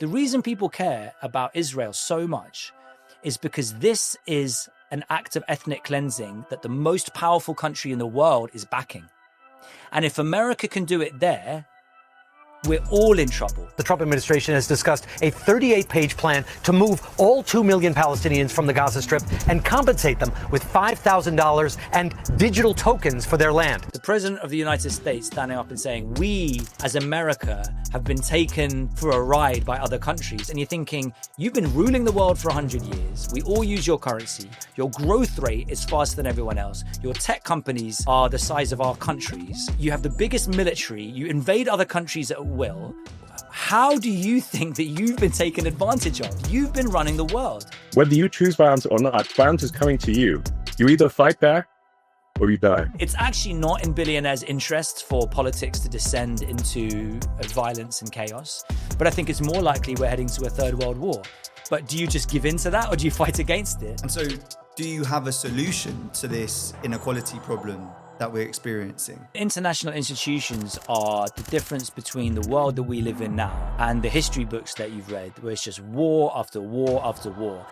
The reason people care about Israel so much is because this is an act of ethnic cleansing that the most powerful country in the world is backing. And if America can do it there, we're all in trouble. The Trump administration has discussed a 38-page plan to move all 2 million Palestinians from the Gaza Strip and compensate them with $5,000 and digital tokens for their land. The President of the United States standing up and saying, we as America have been taken for a ride by other countries. And you're thinking, you've been ruling the world for 100 years. We all use your currency. Your growth rate is faster than everyone else. Your tech companies are the size of our countries. You have the biggest military. You invade other countries at will. How do you think that you've been taken advantage of? You've been running the world. Whether you choose violence or not, violence is coming to you. You either fight back or you die. It's actually not in billionaires' interests for politics to descend into violence and chaos. But I think it's more likely we're heading to a third world war. But do you just give in to that or do you fight against it? And so do you have a solution to this inequality problem that we're experiencing? International institutions are the difference between the world that we live in now and the history books that you've read, where it's just war after war after war.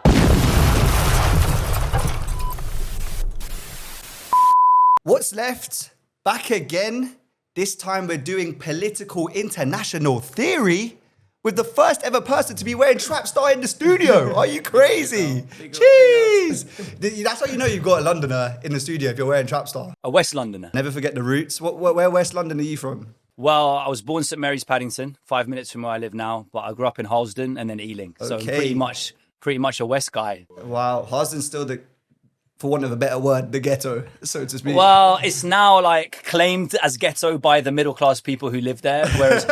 What's left? Back again. This time we're doing political international theory with the first ever person to be wearing Trapstar in the studio. Are you crazy? Jeez! That's how you know you've got a Londoner in the studio if you're wearing Trapstar. A West Londoner. Never forget the roots. Where West London are you from? Well, I was born St Mary's Paddington, 5 minutes from where I live now, but I grew up in Harlesden and then Ealing. So Okay. pretty much a West guy. Wow, Harlesden's still for want of a better word, the ghetto, so to speak. Well, it's now like claimed as ghetto by the middle class people who live there. Whereas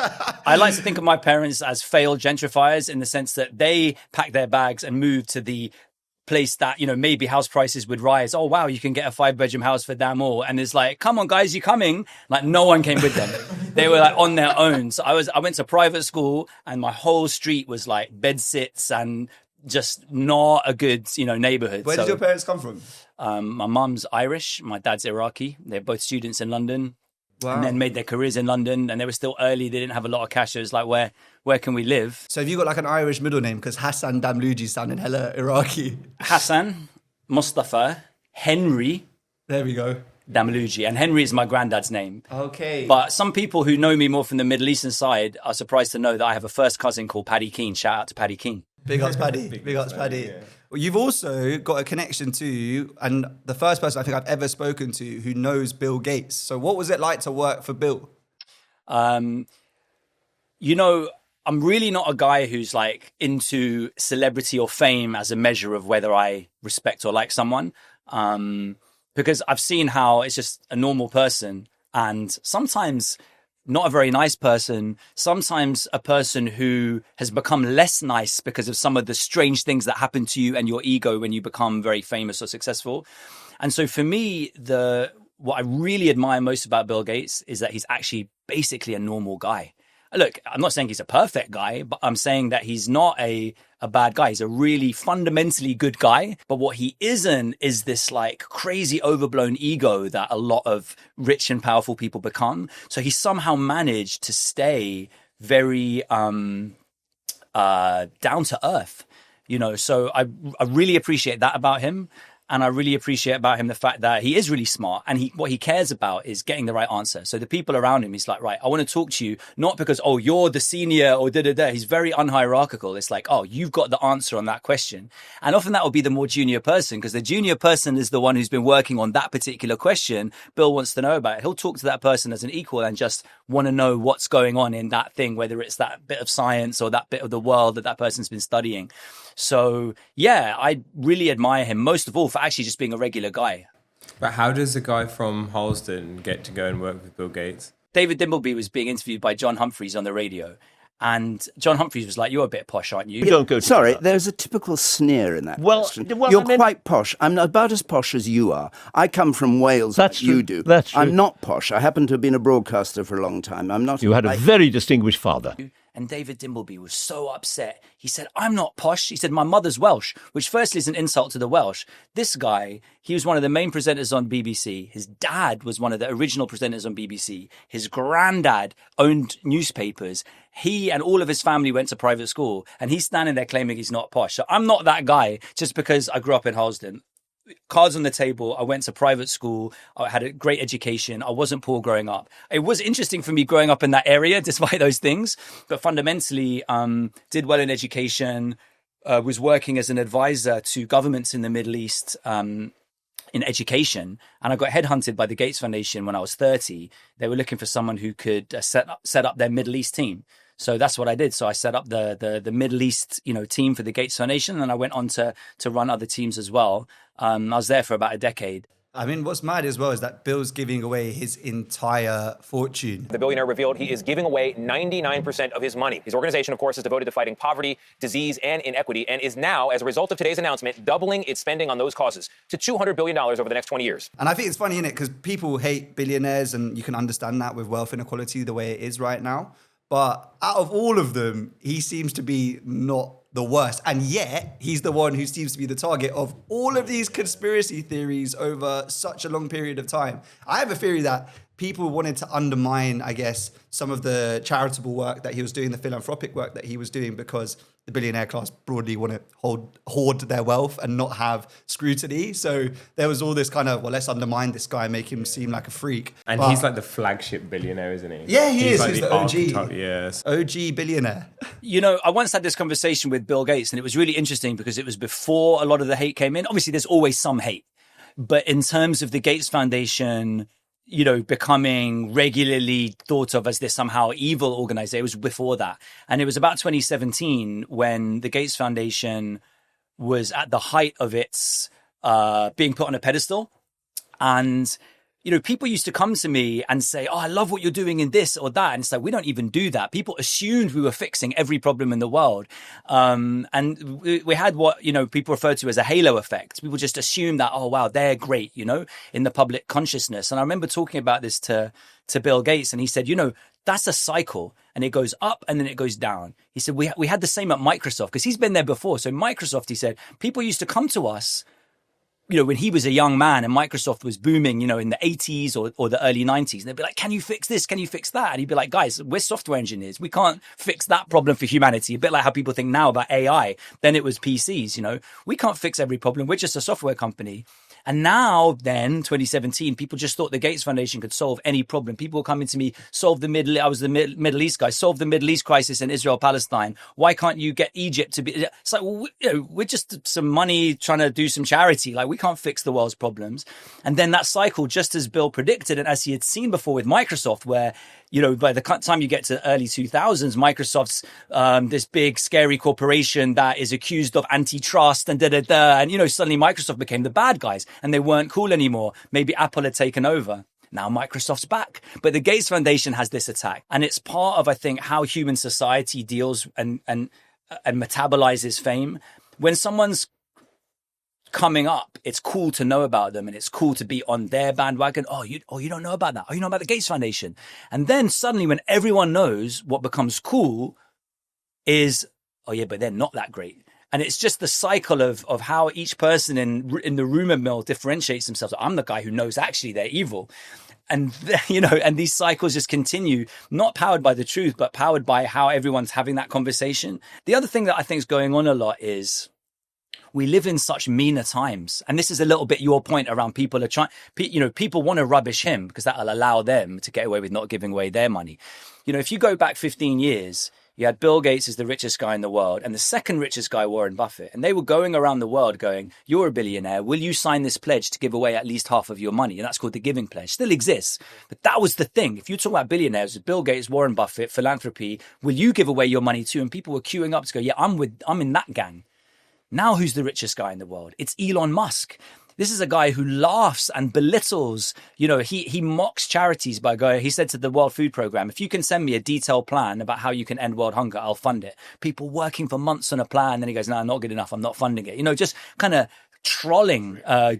I like to think of my parents as failed gentrifiers in the sense that they packed their bags and moved to the place that, you know, maybe house prices would rise. Oh, wow, you can get a 5-bedroom house for damn all. And it's like, come on, guys, you coming? Like no one came with them. They were like on their own. So I went to private school and my whole street was like bed sits and just not a good, neighborhood. Where did your parents come from? My mum's Irish, my dad's Iraqi. They're both students in London. Wow. And then made their careers in London, and they were still early. They didn't have a lot of cash. So it's like, where can we live? So have you got like an Irish middle name? Because Hassan Damluji sounded hella Iraqi. Hassan, Mustafa, Henry. There we go. Damluji. And Henry is my granddad's name. Okay. But some people who know me more from the Middle Eastern side are surprised to know that I have a first cousin called Paddy Keane. Shout out to Paddy Keane. Big ups, Paddy. Big ups, Paddy. Yeah. Well, you've also got a connection to, and the first person I think I've ever spoken to who knows Bill Gates. So what was it like to work for Bill? I'm really not a guy who's like into celebrity or fame as a measure of whether I respect or like someone. Because I've seen how it's just a normal person and sometimes not a very nice person, sometimes a person who has become less nice because of some of the strange things that happen to you and your ego when you become very famous or successful. And so for me, what I really admire most about Bill Gates is that he's actually basically a normal guy. Look, I'm not saying he's a perfect guy, but I'm saying that he's not a bad guy. He's a really fundamentally good guy. But what he isn't is this like crazy overblown ego that a lot of rich and powerful people become. So he somehow managed to stay very down to earth, So I really appreciate that about him. And I really appreciate about him the fact that he is really smart and what he cares about is getting the right answer. So the people around him, he's like, right, I want to talk to you, not because, oh, you're the senior or da-da-da. He's very unhierarchical. It's like, oh, you've got the answer on that question. And often that will be the more junior person because the junior person is the one who's been working on that particular question Bill wants to know about. It. He'll talk to that person as an equal and just want to know what's going on in that thing, whether it's that bit of science or that bit of the world that person's been studying. So, yeah, I really admire him, most of all, for actually just being a regular guy. But how does a guy from Harlesden get to go and work with Bill Gates? David Dimbleby was being interviewed by John Humphreys on the radio. And John Humphreys was like, you're a bit posh, aren't you? Don't go Sorry, there's a typical sneer in that question. You're quite posh. I'm about as posh as you are. I come from Wales, like you do. That's true. I'm not posh. I happen to have been a broadcaster for a long time. I'm not. You had a very distinguished father. And David Dimbleby was so upset. He said, I'm not posh. He said, my mother's Welsh, which firstly is an insult to the Welsh. This guy, he was one of the main presenters on BBC. His dad was one of the original presenters on BBC. His granddad owned newspapers. He and all of his family went to private school, and he's standing there claiming he's not posh. So I'm not that guy just because I grew up in Harlesden. Cards on the table. I went to private school. I had a great education. I wasn't poor growing up. It was interesting for me growing up in that area, despite those things. But fundamentally, did well in education, was working as an advisor to governments in the Middle East in education. And I got headhunted by the Gates Foundation when I was 30. They were looking for someone who could set up their Middle East team. So that's what I did. So I set up the Middle East, team for the Gates Foundation, and I went on to run other teams as well. I was there for about a decade. I mean, what's mad as well is that Bill's giving away his entire fortune. The billionaire revealed he is giving away 99% of his money. His organization, of course, is devoted to fighting poverty, disease, and inequity, and is now, as a result of today's announcement, doubling its spending on those causes to $200 billion over the next 20 years. And I think it's funny, innit? Because people hate billionaires, and you can understand that with wealth inequality the way it is right now. But out of all of them, he seems to be not the worst. And yet, he's the one who seems to be the target of all of these conspiracy theories over such a long period of time. I have a theory that people wanted to undermine, I guess, some of the charitable work that he was doing, the philanthropic work that he was doing, because the billionaire class broadly want to hoard their wealth and not have scrutiny. So there was all this kind of, well, let's undermine this guy, make him seem like a freak. And he's like the flagship billionaire, isn't he? Yeah, he is. Like he's the OG. Yes. OG billionaire. I once had this conversation with Bill Gates, and it was really interesting because it was before a lot of the hate came in. Obviously, there's always some hate. But in terms of the Gates Foundation, becoming regularly thought of as this somehow evil organization, it was before that. And it was about 2017 when the Gates Foundation was at the height of its being put on a pedestal. And people used to come to me and say, oh, I love what you're doing in this or that. And it's like, we don't even do that. People assumed we were fixing every problem in the world. And we had what, people refer to as a halo effect. People just assume that, oh, wow, they're great, in the public consciousness. And I remember talking about this to Bill Gates, and he said, that's a cycle, and it goes up and then it goes down. He said, we had the same at Microsoft, because he's been there before. So Microsoft, he said, people used to come to us when he was a young man and Microsoft was booming, in the 80s or the early 90s, and they'd be like, can you fix this? Can you fix that? And he'd be like, guys, we're software engineers. We can't fix that problem for humanity. A bit like how people think now about AI. Then it was PCs, we can't fix every problem. We're just a software company. And now then, 2017, people just thought the Gates Foundation could solve any problem. People were coming to me, I was the Middle East guy, solve the Middle East crisis in Israel-Palestine. Why can't you get Egypt to be... It's like, well, we're just some money trying to do some charity. Like, we can't fix the world's problems. And then that cycle, just as Bill predicted, and as he had seen before with Microsoft, where, by the time you get to early 2000s, Microsoft's this big, scary corporation that is accused of antitrust and da-da-da. And, suddenly Microsoft became the bad guys and they weren't cool anymore. Maybe Apple had taken over. Now Microsoft's back. But the Gates Foundation has this attack. And it's part of, I think, how human society deals and metabolizes fame. When someone's coming up, it's cool to know about them and it's cool to be on their bandwagon. Oh, you don't know about that. Oh, you know about the Gates Foundation. And then suddenly when everyone knows, what becomes cool is, oh yeah, but they're not that great. And it's just the cycle of how each person in the rumor mill differentiates themselves. I'm the guy who knows actually they're evil. And, and these cycles just continue, not powered by the truth, but powered by how everyone's having that conversation. The other thing that I think is going on a lot is we live in such meaner times. And this is a little bit your point around people are trying, people want to rubbish him because that'll allow them to get away with not giving away their money. If you go back 15 years, you had Bill Gates as the richest guy in the world and the second richest guy, Warren Buffett. And they were going around the world going, you're a billionaire. Will you sign this pledge to give away at least half of your money? And that's called the Giving Pledge. Still exists. But that was the thing. If you talk about billionaires, Bill Gates, Warren Buffett, Philanthropy, will you give away your money too? And people were queuing up to go, yeah, I'm in that gang. Now who's the richest guy in the world? It's Elon Musk. This is a guy who laughs and belittles, he mocks charities by going, he said to the World Food Programme, if you can send me a detailed plan about how you can end world hunger, I'll fund it. People working for months on a plan. Then he goes, no, not good enough. I'm not funding it. Just kind of trolling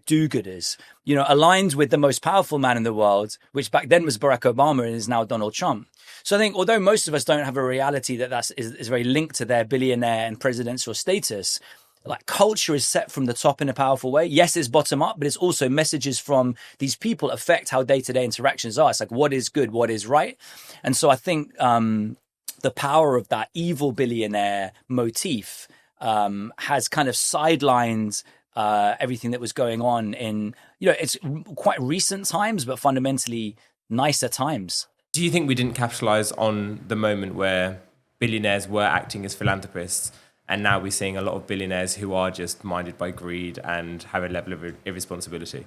do-gooders, aligned with the most powerful man in the world, which back then was Barack Obama and is now Donald Trump. So I think although most of us don't have a reality that is very linked to their billionaire and presidential status, like culture is set from the top in a powerful way. Yes, it's bottom up, but it's also messages from these people affect how day-to-day interactions are. It's like what is good, what is right. And so I think the power of that evil billionaire motif has kind of sidelined everything that was going on in, it's quite recent times, but fundamentally nicer times. Do you think we didn't capitalize on the moment where billionaires were acting as philanthropists, and now we're seeing a lot of billionaires who are just minded by greed and have a level of irresponsibility?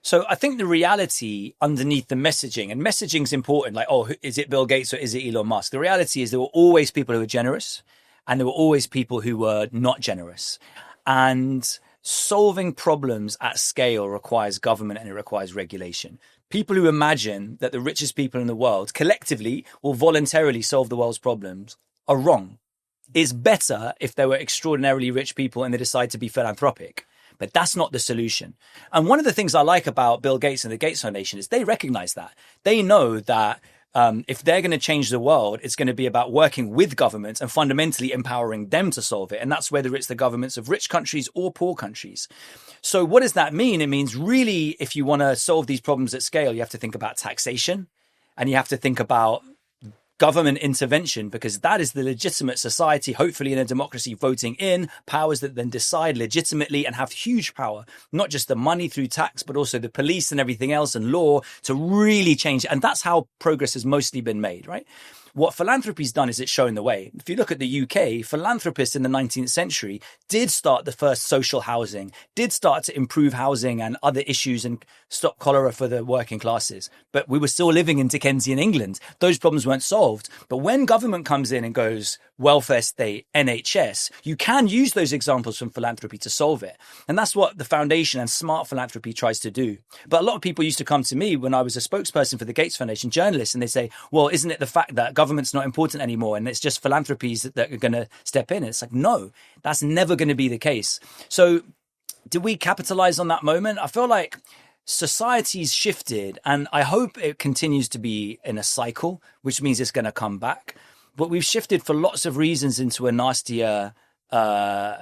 So I think the reality underneath the messaging, and messaging is important, like, oh, is it Bill Gates or is it Elon Musk? The reality is there were always people who were generous and there were always people who were not generous. And solving problems at scale requires government and it requires regulation. People who imagine that the richest people in the world collectively will voluntarily solve the world's problems are wrong. It's better if there were extraordinarily rich people and they decide to be philanthropic. But that's not the solution. And one of the things I like about Bill Gates and the Gates Foundation is they recognize that. They know that if they're going to change the world, it's going to be about working with governments and fundamentally empowering them to solve it. And that's whether it's the governments of rich countries or poor countries. So what does that mean? It means really, if you want to solve these problems at scale, you have to think about taxation and you have to think about government intervention, because that is the legitimate society, hopefully in a democracy, voting in powers that then decide legitimately and have huge power, not just the money through tax, but also the police and everything else and law to really change. And that's how progress has mostly been made, right? What philanthropy's done is it's shown the way. If you look at the UK, philanthropists in the 19th century did start the first social housing, did start to improve housing and other issues and stop cholera for the working classes. But we were still living in Dickensian England. Those problems weren't solved. But when government comes in and goes, welfare state, NHS, you can use those examples from philanthropy to solve it. And that's what the foundation and smart philanthropy tries to do. But a lot of people used to come to me when I was a spokesperson for the Gates Foundation, journalists, and they say, well, isn't it the fact that government's not important anymore and it's just philanthropies that are going to step in? And it's like, no, that's never going to be the case. So did we capitalize on that moment? I feel like society's shifted and I hope it continues to be in a cycle, which means it's going to come back. But we've shifted for lots of reasons into a nastier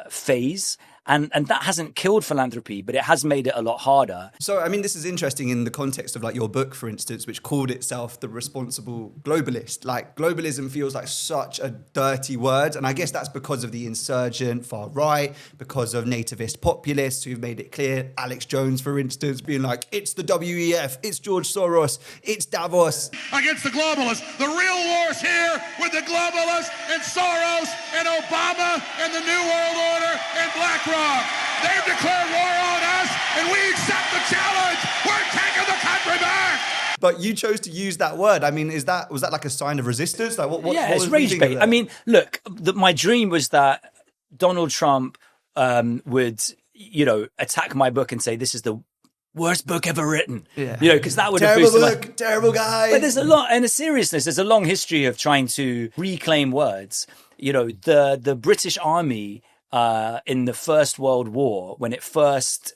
phase. And that hasn't killed philanthropy, but it has made it a lot harder. So, I mean, this is interesting in the context of like your book, for instance, which called itself The Responsible Globalist. Like globalism feels like such a dirty word. And I guess that's because of the insurgent far right, because of nativist populists who've made it clear. Alex Jones, for instance, being like, it's the WEF, it's George Soros, it's Davos. Against the globalists. The real war's here with the globalists and Soros and Obama and the New World Order and BlackRock. They've declared war on us, and we accept the challenge. We're taking the country back. But you chose to use that word. I mean, was that like a sign of resistance? Like, what it's rage bait. I mean, look, my dream was that Donald Trump would, attack my book and say this is the worst book ever written. Yeah. Because that would have boosted terrible guy. But there's a lot, and a seriousness. There's a long history of trying to reclaim words. The British Army. In the First World War, when it first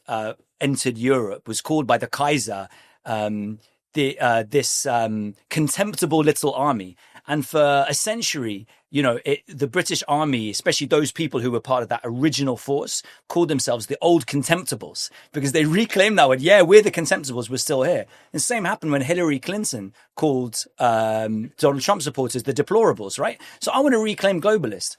entered Europe, was called by the Kaiser this contemptible little army. And for a century, the British Army, especially those people who were part of that original force, called themselves the Old Contemptibles because they reclaimed that word. Yeah, we're the Contemptibles. We're still here. And the same happened when Hillary Clinton called Donald Trump supporters the deplorables, right? So I want to reclaim globalist.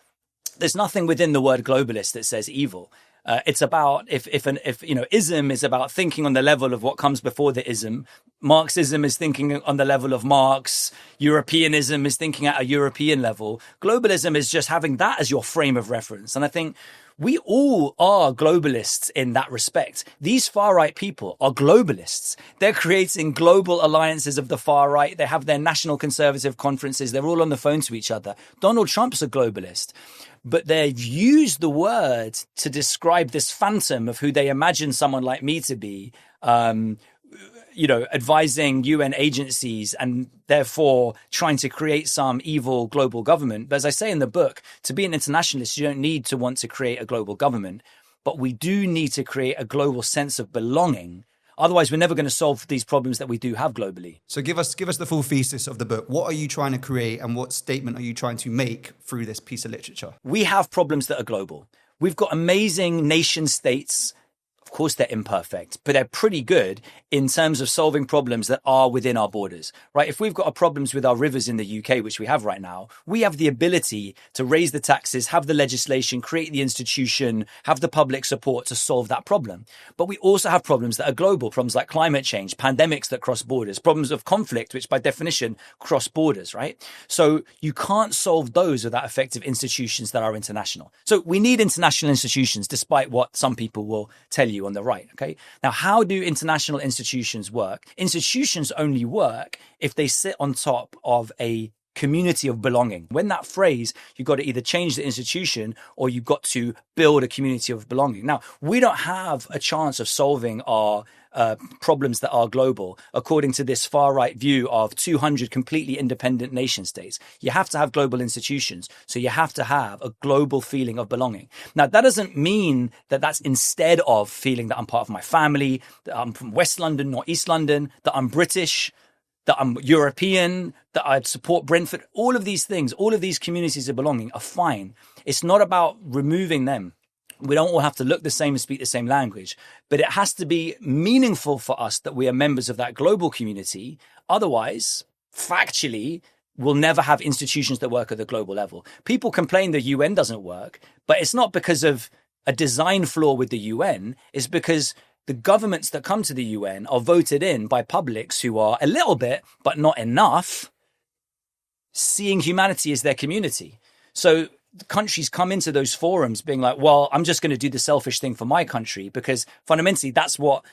There's nothing within the word globalist that says evil. It's about if ism is about thinking on the level of what comes before the ism. Marxism is thinking on the level of Marx. Europeanism is thinking at a European level. Globalism is just having that as your frame of reference. And I think we all are globalists in that respect. These far-right people are globalists. They're creating global alliances of the far right. They have their national conservative conferences. They're all on the phone to each other. Donald Trump's a globalist. But they've used the word to describe this phantom of who they imagine someone like me to be, advising UN agencies and therefore trying to create some evil global government. But as I say in the book, to be an internationalist, you don't need to want to create a global government. but we do need to create a global sense of belonging. Otherwise, we're never going to solve these problems that we do have globally. So give us the full thesis of the book. What are you trying to create and what statement are you trying to make through this piece of literature? We have problems that are global. We've got amazing nation states. Of course, they're imperfect, but they're pretty good in terms of solving problems that are within our borders, right? If we've got problems with our rivers in the UK, which we have right now, we have the ability to raise the taxes, have the legislation, create the institution, have the public support to solve that problem. But we also have problems that are global, problems like climate change, pandemics that cross borders, problems of conflict, which by definition cross borders, right? So you can't solve those without effective institutions that are international. So we need international institutions, despite what some people will tell you on the right. Okay. Now, how do international institutions work? Institutions only work if they sit on top of a community of belonging. When that phrase, you've got to either change the institution or you've got to build a community of belonging. Now, we don't have a chance of solving our problems that are global, according to this far-right view of 200 completely independent nation states. You have to have global institutions. So you have to have a global feeling of belonging. Now, that doesn't mean that that's instead of feeling that I'm part of my family, that I'm from West London, not East London, that I'm British, that I'm European, that I support Brentford. All of these things, all of these communities of belonging are fine. It's not about removing them. We don't all have to look the same and speak the same language, but it has to be meaningful for us that we are members of that global community. Otherwise, factually, we'll never have institutions that work at the global level. People complain the UN doesn't work, but it's not because of a design flaw with the UN. It's because the governments that come to the UN are voted in by publics who are a little bit, but not enough, seeing humanity as their community. So countries come into those forums being like, well, I'm just going to do the selfish thing for my country, because fundamentally that's what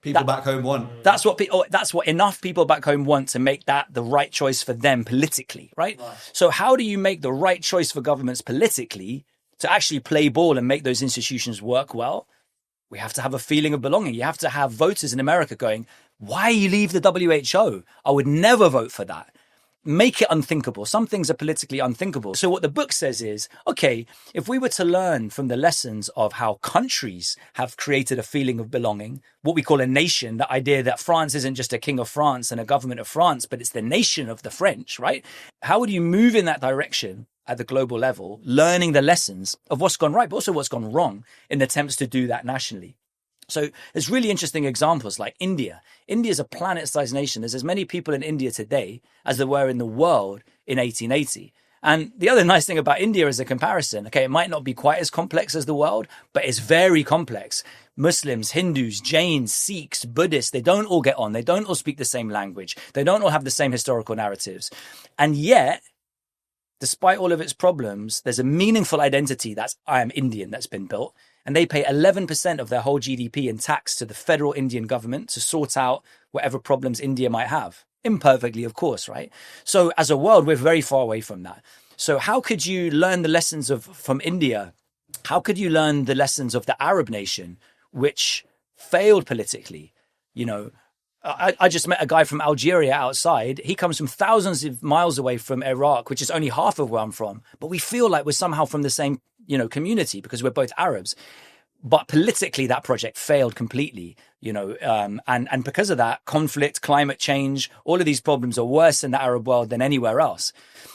people back home want. That's what enough people back home want to make that the right choice for them politically, right? So how do you make the right choice for governments politically to actually play ball and make those institutions work well? We have to have a feeling of belonging. You have to have voters in America going, why you leave the WHO? I would never vote for that. Make it unthinkable. Some things are politically unthinkable. So what the book says is, okay, if we were to learn from the lessons of how countries have created a feeling of belonging, what we call a nation, the idea that France isn't just a king of France and a government of France, but it's the nation of the French, right? How would you move in that direction at the global level, learning the lessons of what's gone right, but also what's gone wrong in attempts to do that nationally? So there's really interesting examples like India. India is a planet-sized nation. There's as many people in India today as there were in the world in 1880. And the other nice thing about India is a comparison. Okay, it might not be quite as complex as the world, but it's very complex. Muslims, Hindus, Jains, Sikhs, Buddhists, they don't all get on. They don't all speak the same language. They don't all have the same historical narratives. And yet, despite all of its problems, there's a meaningful identity that's I am Indian that's been built. And they pay 11% of their whole GDP in tax to the federal Indian government to sort out whatever problems India might have. Imperfectly, of course, right? So as a world, we're very far away from that. So how could you learn the lessons from India? How could you learn the lessons of the Arab nation, which failed politically? You know, I just met a guy from Algeria outside. He comes from thousands of miles away from Iraq, which is only half of where I'm from. But we feel like we're somehow from the same, community because we're both Arabs. But politically, that project failed completely, and because of that, conflict, climate change, all of these problems are worse in the Arab world than anywhere else.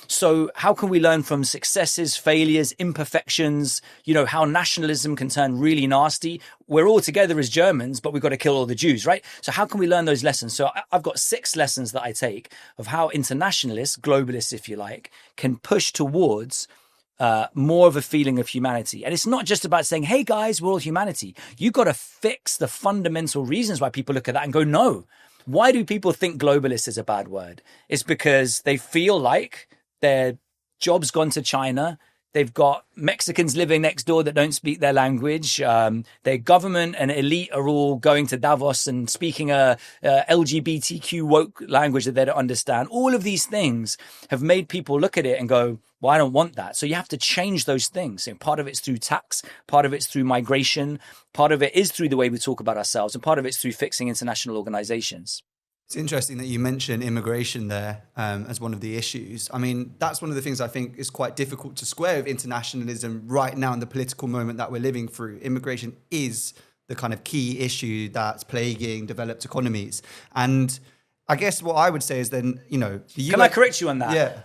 So how can we learn from successes, failures, imperfections, how nationalism can turn really nasty? We're all together as Germans, but we've got to kill all the Jews, right? So how can we learn those lessons? So I've got 6 lessons that I take of how internationalists, globalists, if you like, can push towards more of a feeling of humanity. And it's not just about saying, hey guys, we're all humanity. You've got to fix the fundamental reasons why people look at that and go, no. Why do people think globalist is a bad word? It's because they feel like their job's gone to China. They've got Mexicans living next door that don't speak their language. Their government and elite are all going to Davos and speaking a LGBTQ woke language that they don't understand. All of these things have made people look at it and go, well, I don't want that. So you have to change those things. Part of it's through tax, part of it's through migration, part of it is through the way we talk about ourselves, and part of it's through fixing international organizations. It's interesting that you mention immigration there as one of the issues. I mean, that's one of the things I think is quite difficult to square with internationalism right now in the political moment that we're living through. Immigration is the kind of key issue that's plaguing developed economies. And I guess what I would say is then, you know... Can I correct you on that? Yeah.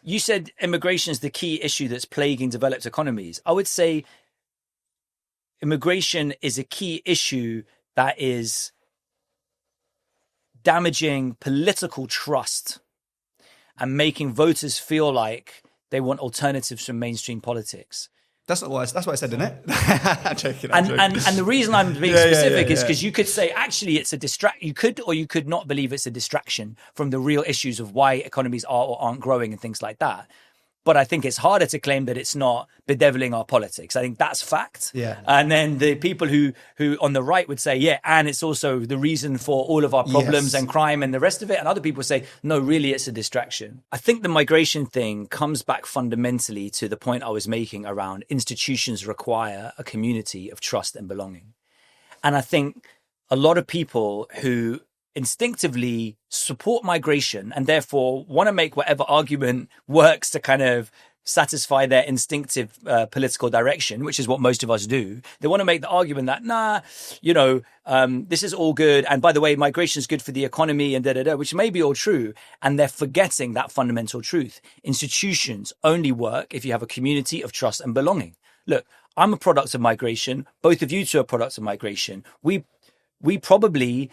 You said immigration is the key issue that's plaguing developed economies. I would say immigration is a key issue that is damaging political trust and making voters feel like they want alternatives from mainstream politics. That's what I said, isn't it? I'm joking. And the reason I'm being specific is because you could say, actually, it's a you could or you could not believe it's a distraction from the real issues of why economies are or aren't growing and things like that. But I think it's harder to claim that it's not bedeviling our politics. I think that's fact. Yeah. And then the people who on the right would say, yeah, and it's also the reason for all of our problems and crime and the rest of it. And other people say, no, really, it's a distraction. I think the migration thing comes back fundamentally to the point I was making around institutions require a community of trust and belonging. And I think a lot of people who instinctively support migration and therefore want to make whatever argument works to kind of satisfy their instinctive political direction, which is what most of us do. They want to make the argument that, this is all good. And by the way, migration is good for the economy and which may be all true. And they're forgetting that fundamental truth. Institutions only work if you have a community of trust and belonging. Look, I'm a product of migration. Both of you two are products of migration. We probably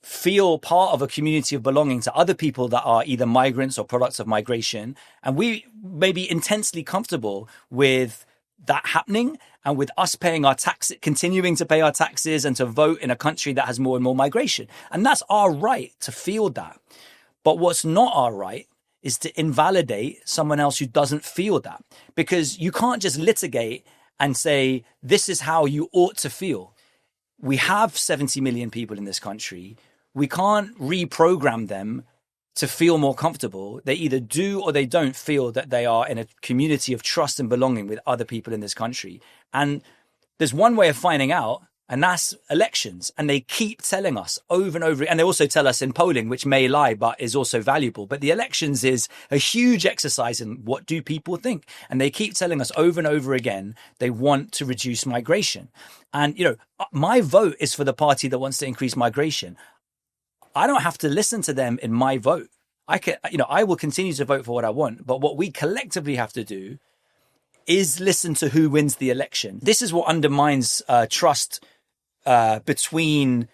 feel part of a community of belonging to other people that are either migrants or products of migration. And we may be intensely comfortable with that happening and with us paying our taxes, continuing to pay our taxes and to vote in a country that has more and more migration. And that's our right to feel that. But what's not our right is to invalidate someone else who doesn't feel that, because you can't just litigate and say, this is how you ought to feel. We have 70 million people in this country. We can't reprogram them to feel more comfortable. They either do or they don't feel that they are in a community of trust and belonging with other people in this country. And there's one way of finding out, and that's elections. And they keep telling us over and over. And they also tell us in polling, which may lie, but is also valuable. But the elections is a huge exercise in what do people think? And they keep telling us over and over again, they want to reduce migration. And, my vote is for the party that wants to increase migration. I don't have to listen to them in my vote. I will continue to vote for what I want. But what we collectively have to do is listen to who wins the election. This is what undermines trust between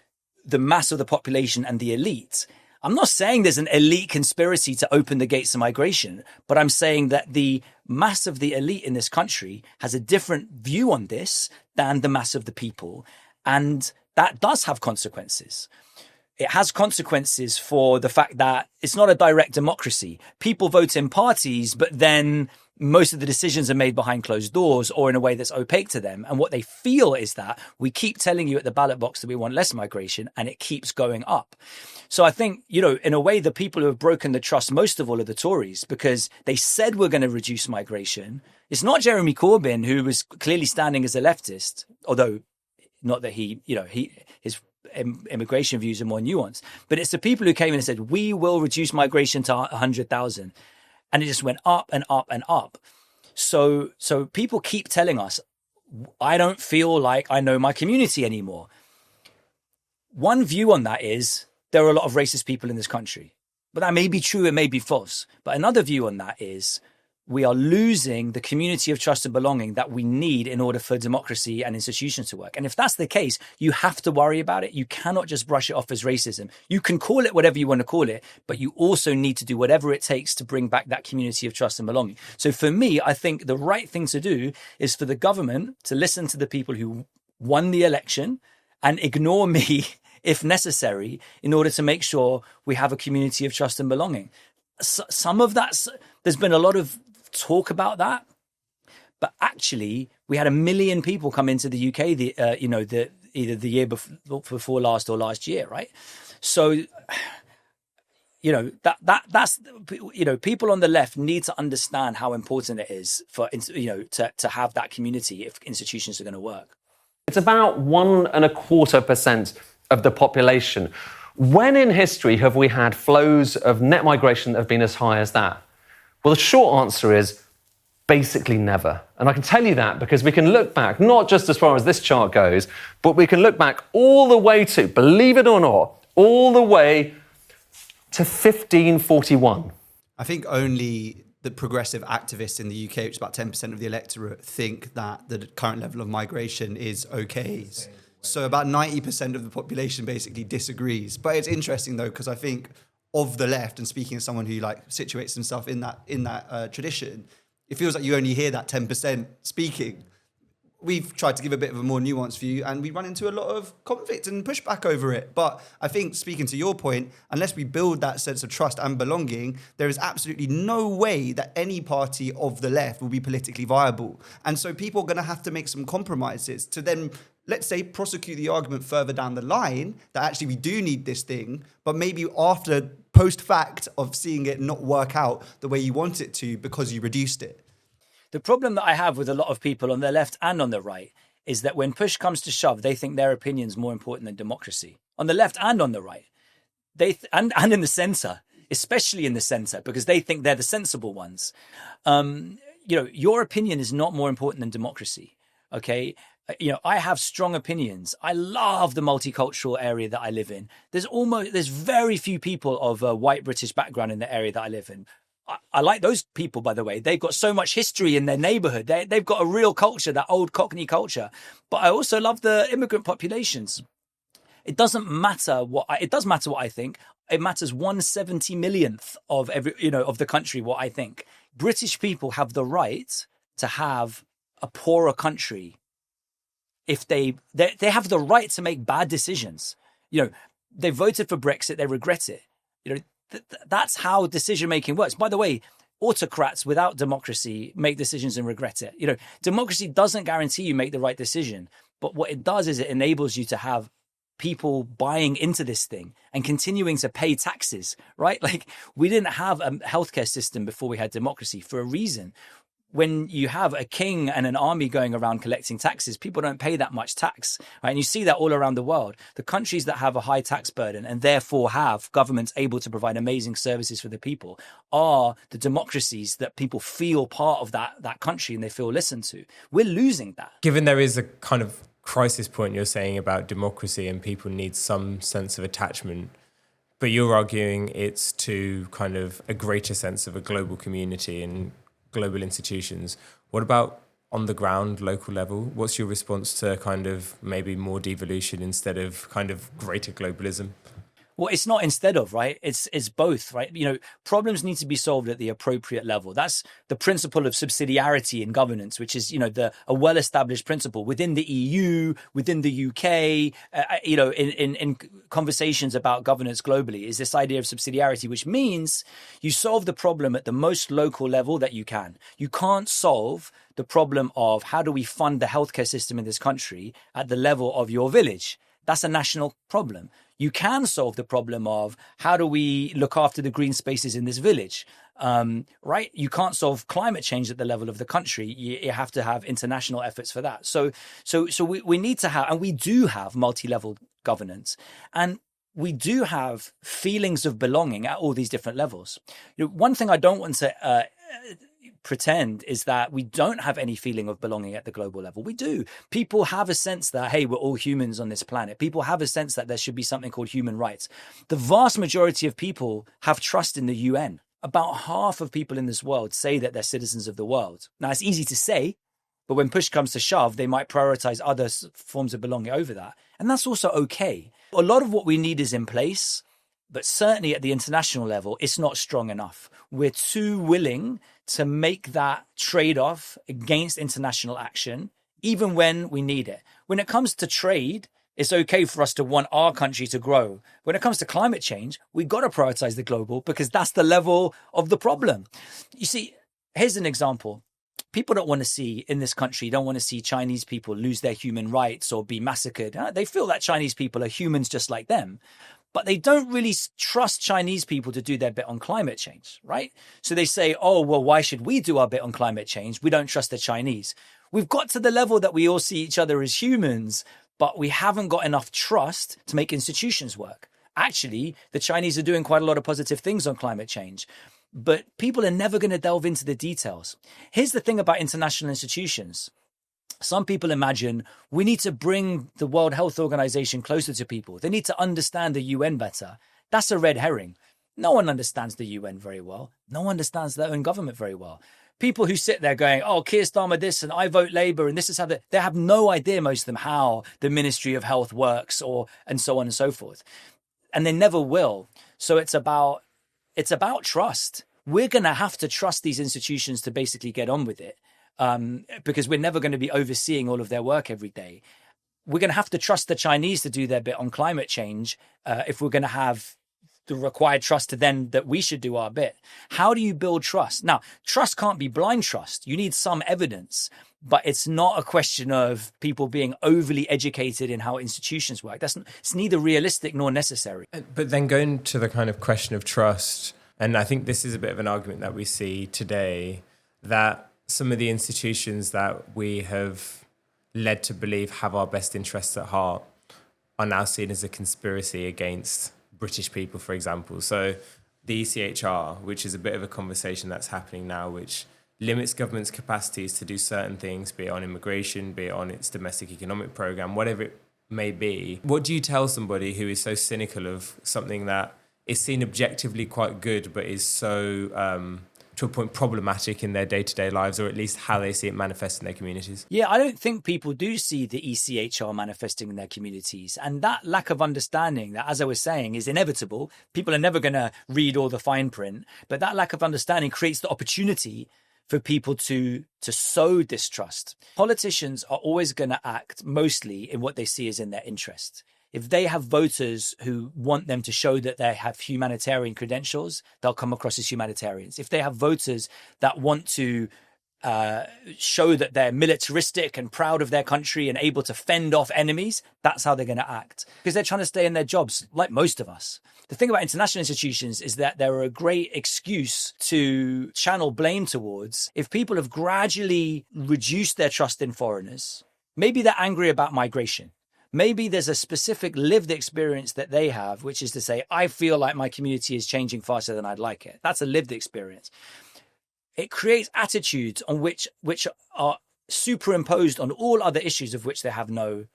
the mass of the population and the elite. I'm not saying there's an elite conspiracy to open the gates of migration, but I'm saying that the mass of the elite in this country has a different view on this than the mass of the people. And that does have consequences. It has consequences for the fact that it's not a direct democracy. People vote in parties, but then most of the decisions are made behind closed doors or in a way that's opaque to them. And what they feel is that we keep telling you at the ballot box that we want less migration, and it keeps going up. So I think, in a way, the people who have broken the trust most of all are the Tories, because they said we're going to reduce migration. It's not Jeremy Corbyn, who was clearly standing as a leftist, although not that his immigration views are more nuanced, but it's the people who came in and said, we will reduce migration to 100,000. And it just went up and up and up. So people keep telling us, I don't feel like I know my community anymore. One view on that is there are a lot of racist people in this country. But that may be true, it may be false. But another view on that is we are losing the community of trust and belonging that we need in order for democracy and institutions to work. And if that's the case, you have to worry about it. You cannot just brush it off as racism. You can call it whatever you want to call it, but you also need to do whatever it takes to bring back that community of trust and belonging. So for me, I think the right thing to do is for the government to listen to the people who won the election and ignore me if necessary in order to make sure we have a community of trust and belonging. Some of that, there's been a lot of talk about that, but actually we had 1 million people come into the UK either the year before last or last year, right? So that's people on the left need to understand how important it is for to have that community if institutions are going to work. It's about 1.25% of the population. When in history have we had flows of net migration that have been as high as that? Well, the short answer is basically never. And I can tell you that because we can look back, not just as far as this chart goes, but we can look back all the way to, believe it or not, all the way to 1541. I think only the progressive activists in the UK, which is about 10% of the electorate, think that the current level of migration is okay. So about 90% of the population basically disagrees. But it's interesting, though, because I think of the left, and speaking as someone who like situates himself in that tradition, it feels like you only hear that 10% speaking. We've tried to give a bit of a more nuanced view, and we run into a lot of conflict and pushback over it. But I think, speaking to your point, unless we build that sense of trust and belonging, there is absolutely no way that any party of the left will be politically viable. And so people are going to have to make some compromises to then, let's say, prosecute the argument further down the line that actually we do need this thing, but maybe after post-fact of seeing it not work out the way you want it to because you reduced it. The problem that I have with a lot of people on the left and on the right is that when push comes to shove, they think their opinion's more important than democracy. On the left and on the right, and in the centre, especially in the centre, because they think they're the sensible ones. Your opinion is not more important than democracy. Okay. I have strong opinions. I love the multicultural area that I live in. There's very few people of a white British background in the area that I live in. I like those people, by the way. They've got so much history in their neighborhood. They've got a real culture, that old Cockney culture. But I also love the immigrant populations. It doesn't matter it does matter what I think. It matters 1/70 millionth of of the country what I think. British people have the right to have a poorer country if they have the right to make bad decisions. They voted for Brexit, they regret it. That's how decision-making works. By the way, autocrats without democracy make decisions and regret it. Democracy doesn't guarantee you make the right decision, but what it does is it enables you to have people buying into this thing and continuing to pay taxes, right? Like, we didn't have a healthcare system before we had democracy for a reason. When you have a king and an army going around collecting taxes, people don't pay that much tax, right? And you see that all around the world. The countries that have a high tax burden and therefore have governments able to provide amazing services for the people are the democracies that people feel part of that country and they feel listened to. We're losing that. Given there is a kind of crisis point you're saying about democracy and people need some sense of attachment, but you're arguing it's to kind of a greater sense of a global community and global institutions. What about on the ground, local level? What's your response to kind of maybe more devolution instead of kind of greater globalism? Well, it's not instead of, right? It's both, right? Problems need to be solved at the appropriate level. That's the principle of subsidiarity in governance, which is, a well-established principle within the EU, within the UK, in conversations about governance globally, is this idea of subsidiarity, which means you solve the problem at the most local level that you can. You can't solve the problem of how do we fund the healthcare system in this country at the level of your village. That's a national problem. You can solve the problem of how do we look after the green spaces in this village, right? You can't solve climate change at the level of the country. You have to have international efforts for that. So we need to have, and we do have multi-level governance, and we do have feelings of belonging at all these different levels. One thing I don't want to pretend is that we don't have any feeling of belonging at the global level. We do. People have a sense that, hey, we're all humans on this planet. People have a sense that there should be something called human rights. The vast majority of people have trust in the UN. About half of people in this world say that they're citizens of the world. Now, it's easy to say, but when push comes to shove, they might prioritize other forms of belonging over that. And that's also okay. A lot of what we need is in place, but certainly at the international level, it's not strong enough. We're too willing to make that trade-off against international action, even when we need it. When it comes to trade, it's okay for us to want our country to grow. When it comes to climate change, we've got to prioritize the global because that's the level of the problem. You see, here's an example. People don't want to see in this country, don't want to see Chinese people lose their human rights or be massacred. They feel that Chinese people are humans just like them. But they don't really trust Chinese people to do their bit on climate change, right? So they say, oh, well, why should we do our bit on climate change? We don't trust the Chinese. We've got to the level that we all see each other as humans, but we haven't got enough trust to make institutions work. actually, the Chinese are doing quite a lot of positive things on climate change. But people are never going to delve into the details. Here's the thing about international institutions. Some people imagine we need to bring the World Health Organization closer to people. They need to understand the UN better. That's a red herring. No one understands the UN very well. No one understands their own government very well. People who sit there going, oh, Keir Starmer this and I vote Labour and this is how they have no idea, most of them, how the Ministry of Health works and so on and so forth. And they never will. So it's about trust. We're going to have to trust these institutions to basically get on with it. Because we're never going to be overseeing all of their work every day. We're going to have to trust the Chinese to do their bit on climate change if we're going to have the required trust to then that we should do our bit. How do you build trust? Now, trust can't be blind trust. You need some evidence, but it's not a question of people being overly educated in how institutions work. It's neither realistic nor necessary. But then going to the kind of question of trust, and I think this is a bit of an argument that we see today, that some of the institutions that we have led to believe have our best interests at heart are now seen as a conspiracy against British people, for example. So the ECHR, which is a bit of a conversation that's happening now, which limits government's capacities to do certain things, be it on immigration, be it on its domestic economic program, whatever it may be. What do you tell somebody who is so cynical of something that is seen objectively quite good, but is so to a point problematic in their day-to-day lives, or at least how they see it manifest in their communities? Yeah, I don't think people do see the ECHR manifesting in their communities. And that lack of understanding that, as I was saying, is inevitable. People are never going to read all the fine print. But that lack of understanding creates the opportunity for people to sow distrust. Politicians are always going to act mostly in what they see as in their interest. If they have voters who want them to show that they have humanitarian credentials, they'll come across as humanitarians. If they have voters that want to show that they're militaristic and proud of their country and able to fend off enemies, that's how they're going to act, because they're trying to stay in their jobs, like most of us. The thing about international institutions is that they're a great excuse to channel blame towards. If people have gradually reduced their trust in foreigners, maybe they're angry about migration. Maybe there's a specific lived experience that they have, which is to say, I feel like my community is changing faster than I'd like it. That's a lived experience. It creates attitudes on which are superimposed on all other issues of which they have no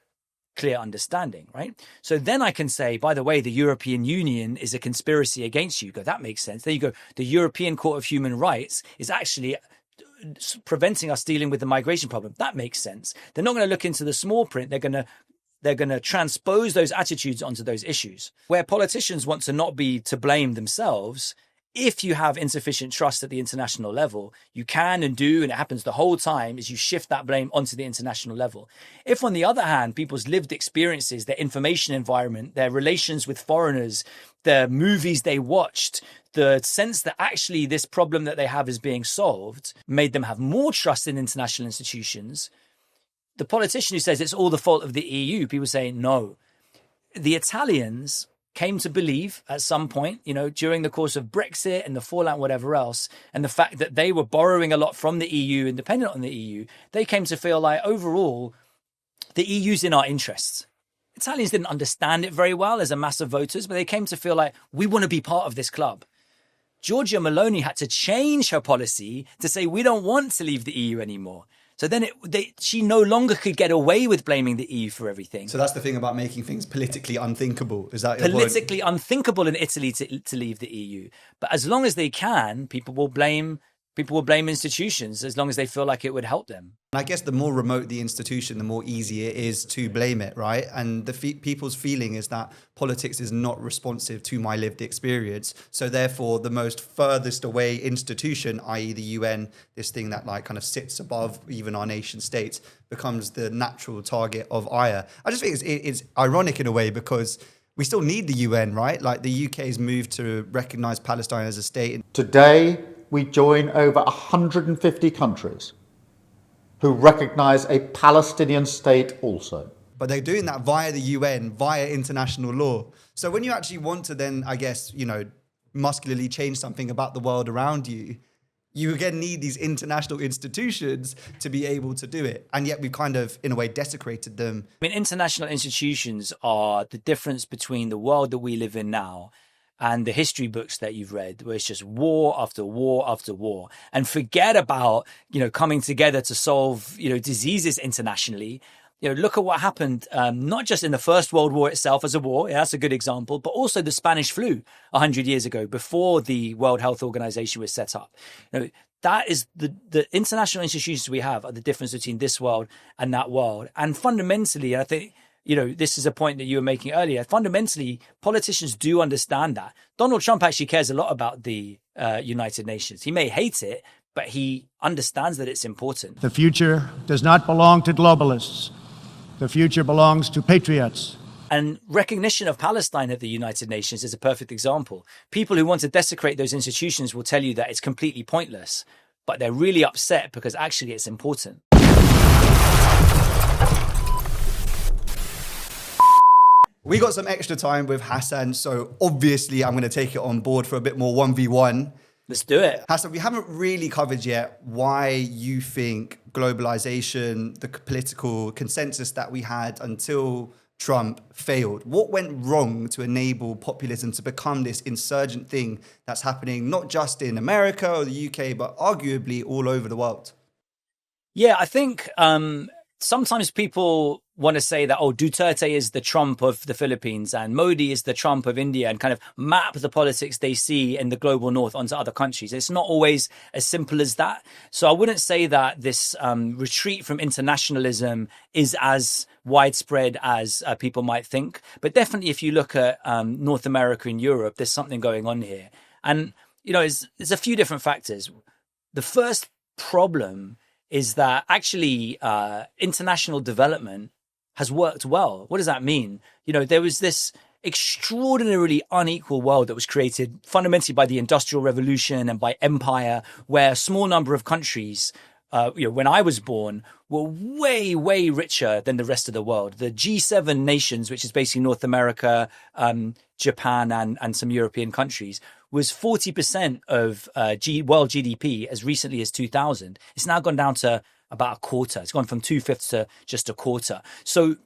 clear understanding, right? So then I can say, by the way, the European Union is a conspiracy against you. Go, that makes sense. There you go. The European Court of Human Rights is actually preventing us dealing with the migration problem. That makes sense. They're not going to look into the small print. They're going to transpose those attitudes onto those issues. Where politicians want to not be to blame themselves, if you have insufficient trust at the international level, you can and do, and it happens the whole time, is you shift that blame onto the international level. If, on the other hand, people's lived experiences, their information environment, their relations with foreigners, the movies they watched, the sense that actually this problem that they have is being solved, made them have more trust in international institutions, the politician who says it's all the fault of the EU, people say no. The Italians came to believe at some point, during the course of Brexit and the fallout, whatever else, and the fact that they were borrowing a lot from the EU and dependent on the EU, they came to feel like overall, the EU's in our interests. Italians didn't understand it very well as a mass of voters, but they came to feel like we want to be part of this club. Giorgia Meloni had to change her policy to say we don't want to leave the EU anymore. So then she no longer could get away with blaming the EU for everything. So that's the thing about making things politically unthinkable. Is that your politically unthinkable in Italy to leave the EU? But as long as they can, people will blame institutions as long as they feel like it would help them. And I guess the more remote the institution, the more easy it is to blame it, right? And the people's feeling is that politics is not responsive to my lived experience. So therefore, the most furthest away institution, i.e. the UN, this thing that kind of sits above even our nation states, becomes the natural target of ire. I just think it's ironic in a way because we still need the UN, right? Like the UK's moved to recognize Palestine as a state. Today, we join over 150 countries who recognize a Palestinian state also. But they're doing that via the UN, via international law. So when you actually want to then, I guess, muscularly change something about the world around you, you again need these international institutions to be able to do it. And yet we've kind of, in a way, desecrated them. I mean, international institutions are the difference between the world that we live in now and the history books that you've read, where it's just war after war after war. And forget about, coming together to solve, diseases internationally. Look at what happened, not just in the First World War itself as a war, that's a good example, but also the Spanish flu 100 years ago, before the World Health Organization was set up. That is the international institutions we have are the difference between this world and that world. And fundamentally, I think, this is a point that you were making earlier. Fundamentally, politicians do understand that. Donald Trump actually cares a lot about the United Nations. He may hate it, but he understands that it's important. The future does not belong to globalists. The future belongs to patriots. And recognition of Palestine at the United Nations is a perfect example. People who want to desecrate those institutions will tell you that it's completely pointless, but they're really upset because actually it's important. We got some extra time with Hassan, so obviously I'm going to take it on board for a bit more 1v1. Let's do it. Hassan, we haven't really covered yet why you think globalization, the political consensus that we had until Trump failed. What went wrong to enable populism to become this insurgent thing that's happening not just in America or the UK, but arguably all over the world? Yeah, I think sometimes people want to say that, Duterte is the Trump of the Philippines and Modi is the Trump of India, and kind of map the politics they see in the global north onto other countries. It's not always as simple as that. So I wouldn't say that this retreat from internationalism is as widespread as people might think. But definitely if you look at North America and Europe, there's something going on here. And, there's a few different factors. The first problem is that actually international development has worked well. What does that mean? There was this extraordinarily unequal world that was created fundamentally by the Industrial Revolution and by empire, where a small number of countries, when I was born, were way, way richer than the rest of the world. The G7 nations, which is basically North America, Japan, and some European countries, was 40% of world GDP as recently as 2000. It's now gone down to about a quarter. It's gone from 2/5 to just a quarter. So,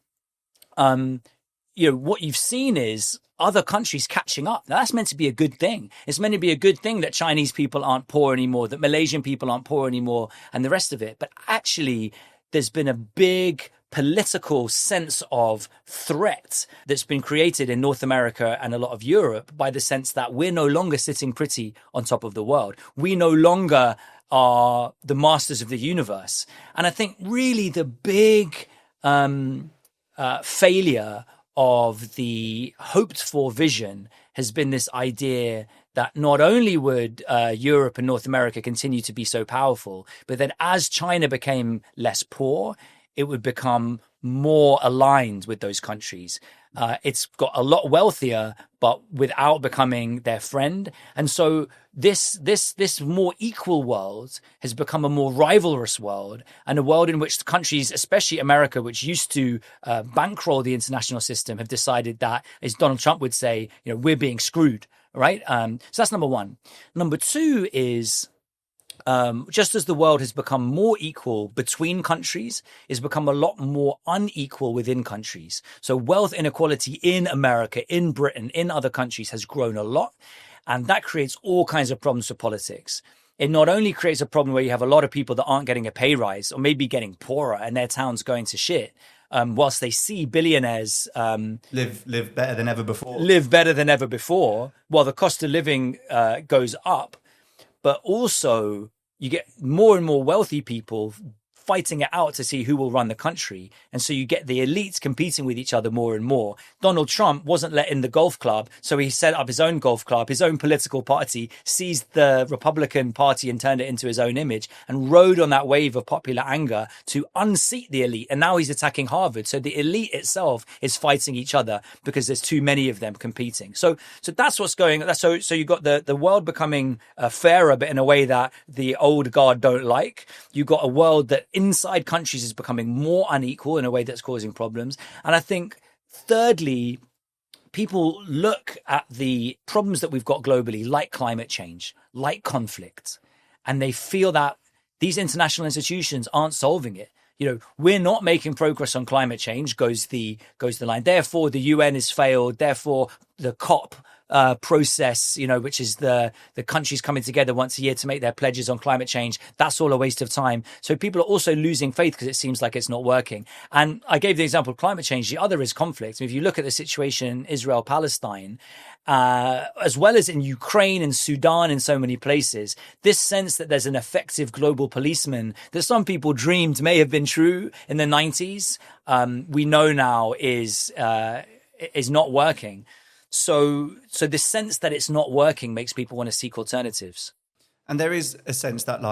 what you've seen is other countries catching up. Now, that's meant to be a good thing. It's meant to be a good thing that Chinese people aren't poor anymore, that Malaysian people aren't poor anymore, and the rest of it. But actually, there's been a big political sense of threat that's been created in North America and a lot of Europe by the sense that we're no longer sitting pretty on top of the world. We no longer are the masters of the universe. And I think really the big failure of the hoped for vision has been this idea that not only would Europe and North America continue to be so powerful, but that as China became less poor, it would become more aligned with those countries. It's got a lot wealthier, but without becoming their friend. And so this more equal world has become a more rivalrous world, and a world in which the countries, especially America, which used to bankroll the international system, have decided that, as Donald Trump would say, we're being screwed, right? So that's number one. Number two is, just as the world has become more equal between countries, it's become a lot more unequal within countries. So wealth inequality in America, in Britain, in other countries has grown a lot. And that creates all kinds of problems for politics. It not only creates a problem where you have a lot of people that aren't getting a pay rise or maybe getting poorer and their town's going to shit, whilst they see billionaires live better than ever before, while the cost of living goes up. But also you get more and more wealthy people fighting it out to see who will run the country. And so you get the elites competing with each other more and more. Donald Trump wasn't let in the golf club, so he set up his own golf club, his own political party, seized the Republican Party and turned it into his own image, and rode on that wave of popular anger to unseat the elite. And now he's attacking Harvard. So the elite itself is fighting each other because there's too many of them competing. So that's what's going on. So you've got the world becoming fairer, but in a way that the old guard don't like. You've got a world that inside countries is becoming more unequal in a way that's causing problems. And I think, thirdly, people look at the problems that we've got globally, like climate change, like conflict, and they feel that these international institutions aren't solving it. We're not making progress on climate change, goes the line. Therefore, the UN has failed. Therefore, the COP process, which is the countries coming together once a year to make their pledges on climate change, that's all a waste of time. So people are also losing faith because it seems like it's not working. And I gave the example of climate change. The other is conflict. If you look at the situation in Israel, Palestine, as well as in Ukraine and Sudan and so many places, this sense that there's an effective global policeman that some people dreamed may have been true in the 90s, we know now is not working. So the sense that it's not working makes people want to seek alternatives. And there is a sense that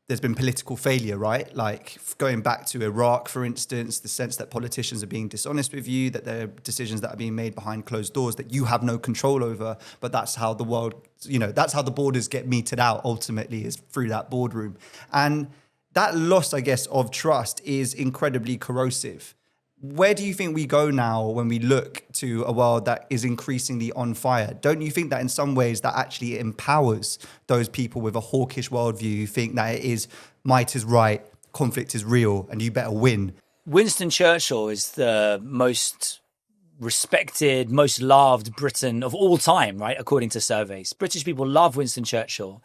there's been political failure, right? Like going back to Iraq, for instance, the sense that politicians are being dishonest with you, that there are decisions that are being made behind closed doors that you have no control over. But that's how the world, that's how the borders get meted out ultimately, is through that boardroom. And that loss, I guess, of trust is incredibly corrosive. Where do you think we go now when we look to a world that is increasingly on fire? Don't you think that in some ways that actually empowers those people with a hawkish worldview who think that it is might is right, conflict is real, and you better win? Winston Churchill is the most respected, most loved Briton of all time, right? According to surveys. British people love Winston Churchill.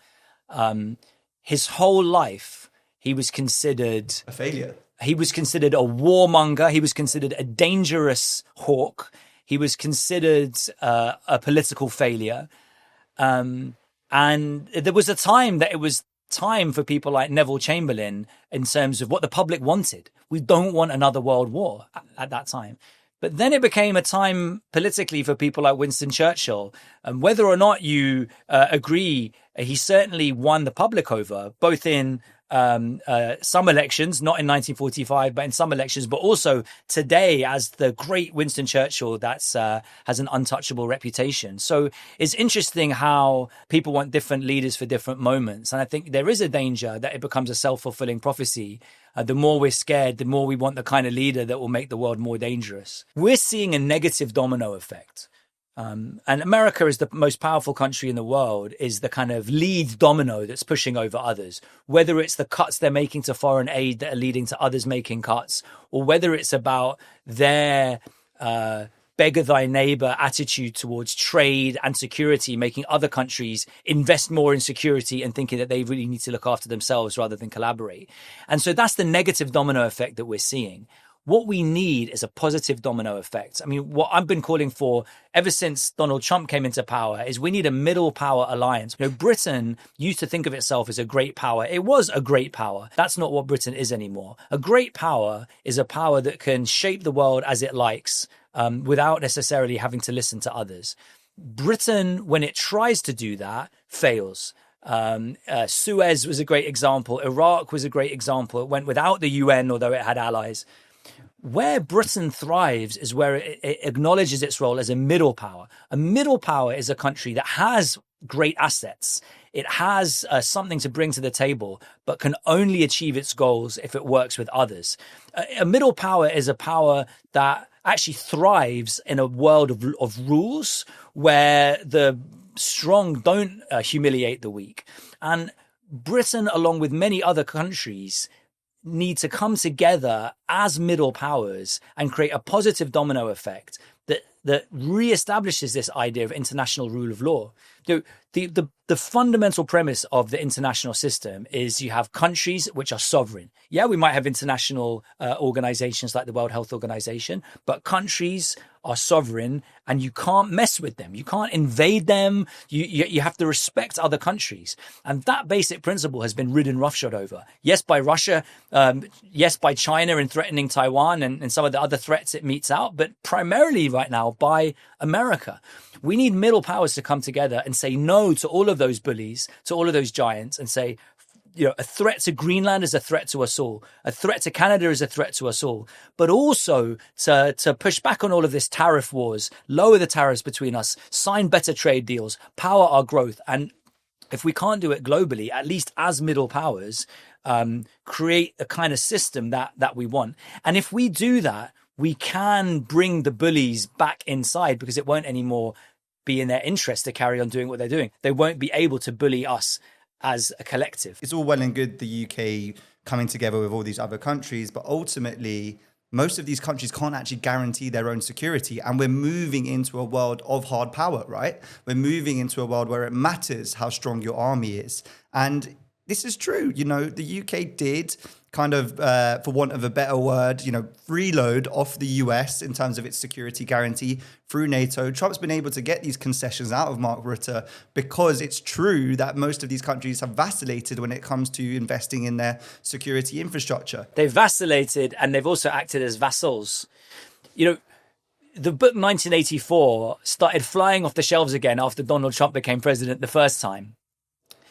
His whole life, he was considered a failure. He was considered a warmonger. He was considered a dangerous hawk. He was considered a political failure. And there was a time that it was time for people like Neville Chamberlain in terms of what the public wanted. We don't want another world war at that time. But then it became a time politically for people like Winston Churchill. And whether or not you agree, he certainly won the public over, both in some elections, not in 1945, but in some elections, but also today as the great Winston Churchill that's has an untouchable reputation. So it's interesting how people want different leaders for different moments. And I think there is a danger that it becomes a self-fulfilling prophecy. The more we're scared, the more we want the kind of leader that will make the world more dangerous. We're seeing a negative domino effect. And America is the most powerful country in the world, is the kind of lead domino that's pushing over others, whether it's the cuts they're making to foreign aid that are leading to others making cuts, or whether it's about their beggar thy neighbor attitude towards trade and security, making other countries invest more in security and thinking that they really need to look after themselves rather than collaborate. And so that's the negative domino effect that we're seeing. What we need is a positive domino effect. I mean, what I've been calling for ever since Donald Trump came into power is we need a middle power alliance. Britain used to think of itself as a great power. It was a great power. That's not what Britain is anymore. A great power is a power that can shape the world as it likes without necessarily having to listen to others. Britain, when it tries to do that, fails. Suez was a great example. Iraq was a great example. It went without the UN, although it had allies. Where Britain thrives is where it acknowledges its role as a middle power. A middle power is a country that has great assets. It has something to bring to the table, but can only achieve its goals if it works with others. A middle power is a power that actually thrives in a world of rules where the strong don't humiliate the weak. And Britain, along with many other countries, need to come together as middle powers and create a positive domino effect that reestablishes this idea of international rule of law. The fundamental premise of the international system is you have countries which are sovereign. Yeah, we might have international organizations like the World Health Organization, but countries are sovereign and you can't mess with them. You can't invade them. You have to respect other countries. And that basic principle has been ridden roughshod over. Yes, by Russia, yes, by China in threatening Taiwan and some of the other threats it meets out, but primarily right now by America. We need middle powers to come together and say no to all of those bullies, to all of those giants, and say, a threat to Greenland is a threat to us all. A threat to Canada is a threat to us all. But also to push back on all of this tariff wars, lower the tariffs between us, sign better trade deals, power our growth. And if we can't do it globally, at least as middle powers, create the kind of system that we want. And if we do that, we can bring the bullies back inside because it won't anymore be in their interest to carry on doing what they're doing. They won't be able to bully us as a collective. It's all well and good, the UK coming together with all these other countries, but ultimately, most of these countries can't actually guarantee their own security. And we're moving into a world of hard power, right? We're moving into a world where it matters how strong your army is. And this is true. You know, the UK did kind of, for want of a better word, you know, freeload off the US in terms of its security guarantee through NATO. Trump's been able to get these concessions out of Mark Rutte because it's true that most of these countries have vacillated when it comes to investing in their security infrastructure. They've vacillated and they've also acted as vassals. You know, the book 1984 started flying off the shelves again after Donald Trump became president the first time.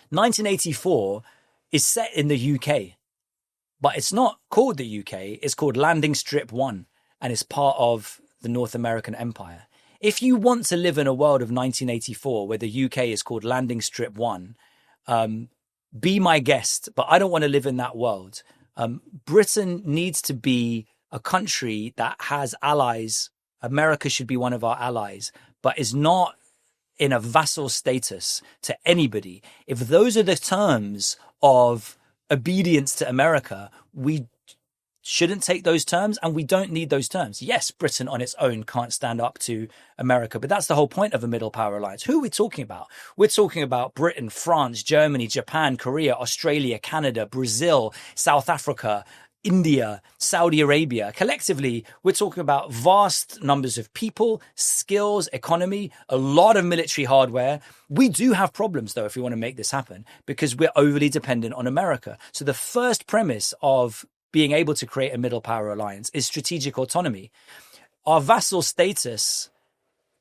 1984 is set in the UK, but it's not called the UK. It's called Landing Strip 1, and it's part of the North American Empire. If you want to live in a world of 1984 where the UK is called Landing Strip 1, be my guest, but I don't want to live in that world. Britain needs to be a country that has allies. America should be one of our allies, but is not in a vassal status to anybody. If those are the terms of obedience to America, we shouldn't take those terms, and we don't need those terms. Yes, Britain on its own can't stand up to America, but that's the whole point of a middle power alliance. Who are we talking about? We're talking about Britain, France, Germany, Japan, Korea, Australia, Canada, Brazil, South Africa, India, Saudi Arabia. Collectively, we're talking about vast numbers of people, skills, economy, a lot of military hardware. We do have problems, though, if we want to make this happen, because we're overly dependent on America. So the first premise of being able to create a middle power alliance is strategic autonomy. Our vassal status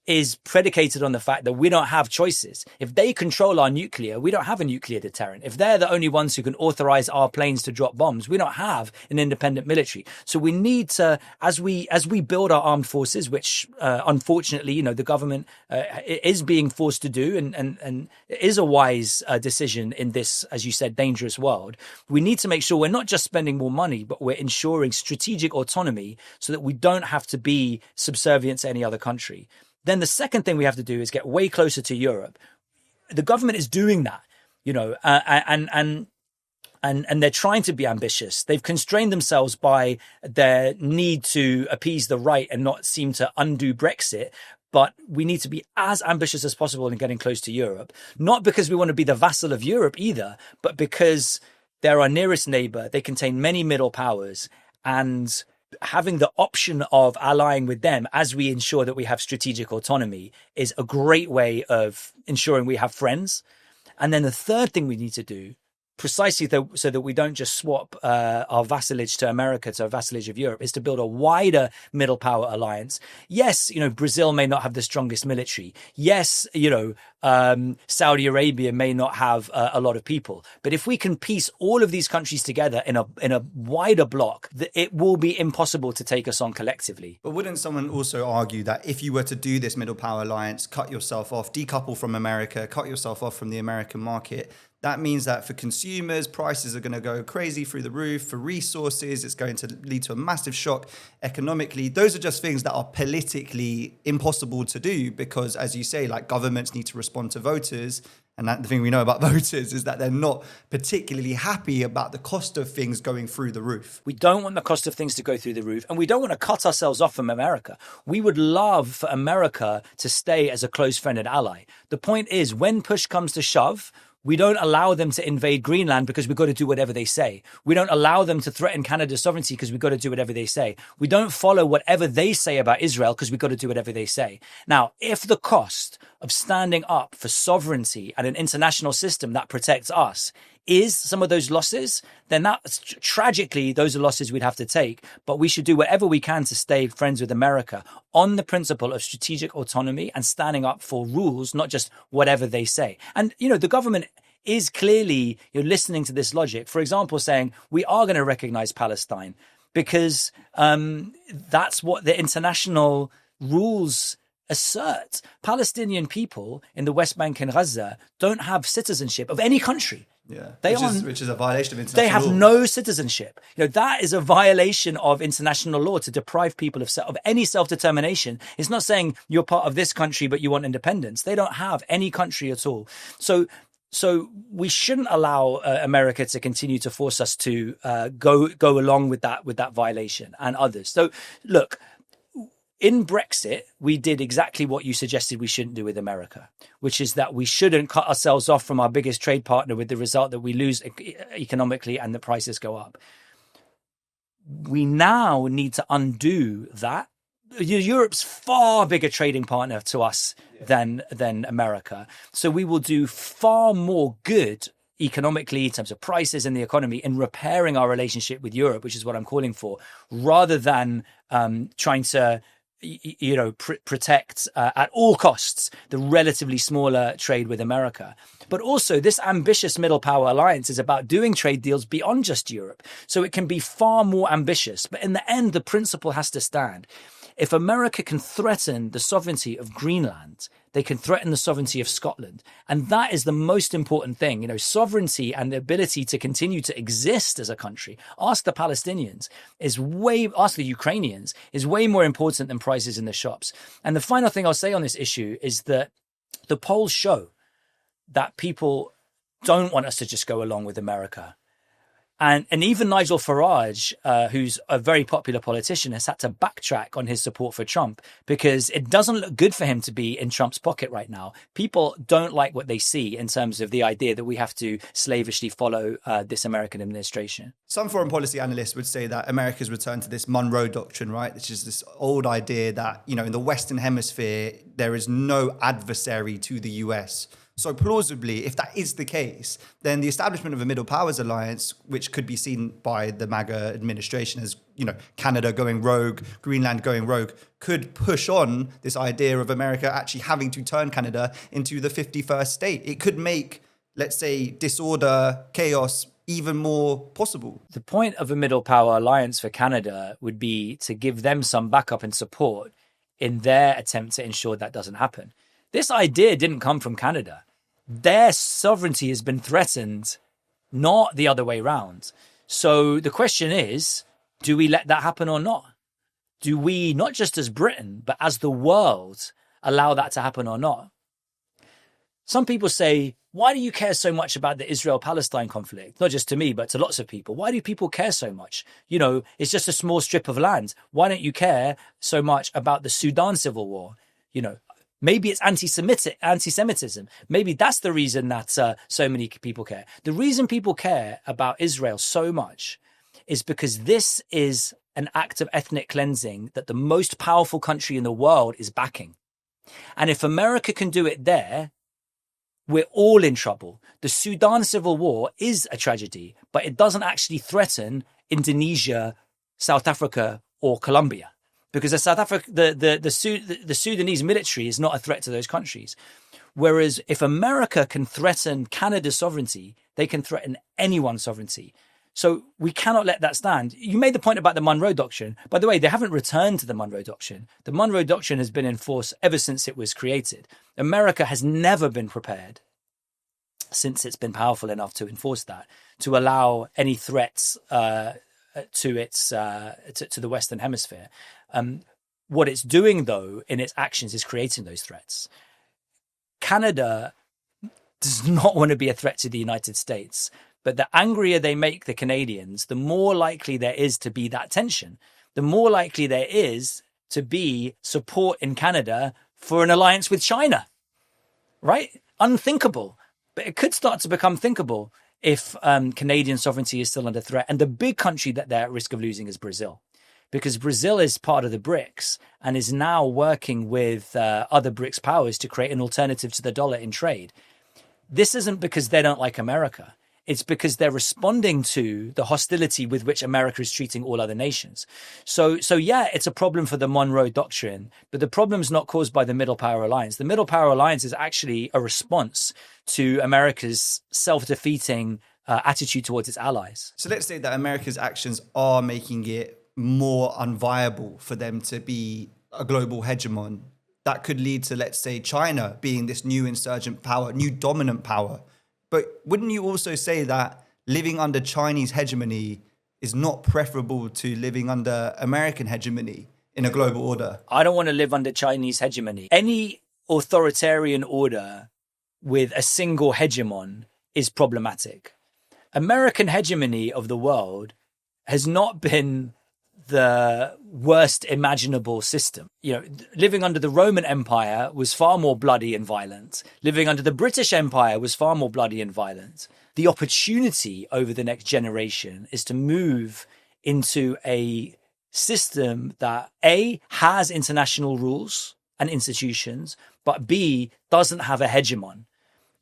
is predicated on the fact that we don't have choices. If they control our nuclear, we don't have a nuclear deterrent. If they're the only ones who can authorize our planes to drop bombs, we don't have an independent military. So we need to, as we build our armed forces, which unfortunately, you know, the government is being forced to do, and it is a wise decision in this, as you said, dangerous world. We need to make sure we're not just spending more money, but we're ensuring strategic autonomy so that we don't have to be subservient to any other country. Then the second thing we have to do is get way closer to Europe. The government is doing that, you know, and they're trying to be ambitious. They've constrained themselves by their need to appease the right and not seem to undo Brexit. But we need to be as ambitious as possible in getting close to Europe, not because we want to be the vassal of Europe either, but because they're our nearest neighbor. They contain many middle powers, and having the option of allying with them as we ensure that we have strategic autonomy is a great way of ensuring we have friends. And then the third thing we need to do, precisely so that we don't just swap our vassalage to America to a vassalage of Europe, is to build a wider middle power alliance. Yes, you know, Brazil may not have the strongest military. Yes, you know, Saudi Arabia may not have a lot of people. But if we can piece all of these countries together in a wider block, it will be impossible to take us on collectively. But wouldn't someone also argue that if you were to do this middle power alliance, cut yourself off, decouple from America, cut yourself off from the American market, that means that for consumers, prices are going to go crazy through the roof. For resources, it's going to lead to a massive shock economically. Those are just things that are politically impossible to do because, as you say, like governments need to respond to voters. And the thing we know about voters is that they're not particularly happy about the cost of things going through the roof. We don't want the cost of things to go through the roof, and we don't want to cut ourselves off from America. We would love for America to stay as a close friend and ally. The point is, when push comes to shove, we don't allow them to invade Greenland because we've got to do whatever they say. We don't allow them to threaten Canada's sovereignty because we've got to do whatever they say. We don't follow whatever they say about Israel because we've got to do whatever they say. Now, if the cost of standing up for sovereignty and an international system that protects us is some of those losses, then that's tragically, those are losses we'd have to take. But we should do whatever we can to stay friends with America on the principle of strategic autonomy and standing up for rules, not just whatever they say. And, you know, the government is clearly, you're listening to this logic. For example, saying we are going to recognize Palestine because that's what the international rules assert. Palestinian people in the West Bank and Gaza don't have citizenship of any country. Yeah, which is a violation of international law. They have no citizenship. You know, that is a violation of international law to deprive people of any self-determination. It's not saying you're part of this country, but you want independence. They don't have any country at all. So So we shouldn't allow America to continue to force us to go along with that violation and others. So look, in Brexit, we did exactly what you suggested we shouldn't do with America, which is that we shouldn't cut ourselves off from our biggest trade partner with the result that we lose economically and the prices go up. We now need to undo that. Europe's far bigger trading partner to us than America. So we will do far more good economically in terms of prices and the economy in repairing our relationship with Europe, which is what I'm calling for, rather than trying to protect at all costs the relatively smaller trade with America. But also this ambitious middle power alliance is about doing trade deals beyond just Europe. So it can be far more ambitious. But in the end, the principle has to stand. If America can threaten the sovereignty of Greenland, they can threaten the sovereignty of Scotland. And that is the most important thing. Sovereignty and the ability to continue to exist as a country. Ask the Palestinians, ask the Ukrainians, is way more important than prices in the shops. And the final thing I'll say on this issue is that the polls show that people don't want us to just go along with America. And even Nigel Farage, who's a very popular politician, has had to backtrack on his support for Trump because it doesn't look good for him to be in Trump's pocket right now. People don't like what they see in terms of the idea that we have to slavishly follow this American administration. Some foreign policy analysts would say that America's returned to this Monroe Doctrine, right? Which is this old idea that, in the Western Hemisphere, there is no adversary to the US. So plausibly, if that is the case, then the establishment of a Middle Powers Alliance, which could be seen by the MAGA administration as, Canada going rogue, Greenland going rogue, could push on this idea of America actually having to turn Canada into the 51st state. It could make, let's say, disorder, chaos even more possible. The point of a Middle Power Alliance for Canada would be to give them some backup and support in their attempt to ensure that doesn't happen. This idea didn't come from Canada. Their sovereignty has been threatened, not the other way around. So the question is, do we let that happen or not? Do we, not just as Britain, but as the world, allow that to happen or not? Some people say, why do you care so much about the Israel-Palestine conflict? Not just to me, but to lots of people. Why do people care so much? It's just a small strip of land. Why don't you care so much about the Sudan civil war? Maybe it's anti-Semitism. Maybe that's the reason that so many people care. The reason people care about Israel so much is because this is an act of ethnic cleansing that the most powerful country in the world is backing. And if America can do it there, we're all in trouble. The Sudan civil war is a tragedy, but it doesn't actually threaten Indonesia, South Africa, or Colombia. Because the Sudanese military is not a threat to those countries. Whereas if America can threaten Canada's sovereignty, they can threaten anyone's sovereignty. So we cannot let that stand. You made the point about the Monroe Doctrine. By the way, they haven't returned to the Monroe Doctrine. The Monroe Doctrine has been in force ever since it was created. America has never been prepared, since it's been powerful enough to enforce that, to allow any threats to the Western Hemisphere. What it's doing, though, in its actions is creating those threats. Canada does not want to be a threat to the United States, but the angrier they make the Canadians, the more likely there is to be that tension. The more likely there is to be support in Canada for an alliance with China, right? Unthinkable, but it could start to become thinkable if Canadian sovereignty is still under threat. And the big country that they're at risk of losing is Brazil. Because Brazil is part of the BRICS and is now working with other BRICS powers to create an alternative to the dollar in trade. This isn't because they don't like America. It's because they're responding to the hostility with which America is treating all other nations. So yeah, it's a problem for the Monroe Doctrine, but the problem's not caused by the Middle Power Alliance. The Middle Power Alliance is actually a response to America's self-defeating attitude towards its allies. So let's say that America's actions are making it more unviable for them to be a global hegemon. That could lead to, let's say, China being this new insurgent power, new dominant power. But wouldn't you also say that living under Chinese hegemony is not preferable to living under American hegemony in a global order? I don't want to live under Chinese hegemony. Any authoritarian order with a single hegemon is problematic. American hegemony of the world has not been the worst imaginable system. Living under the Roman Empire was far more bloody and violent. Living under the British Empire was far more bloody and violent. The opportunity over the next generation is to move into a system that A, has international rules and institutions, but B, doesn't have a hegemon,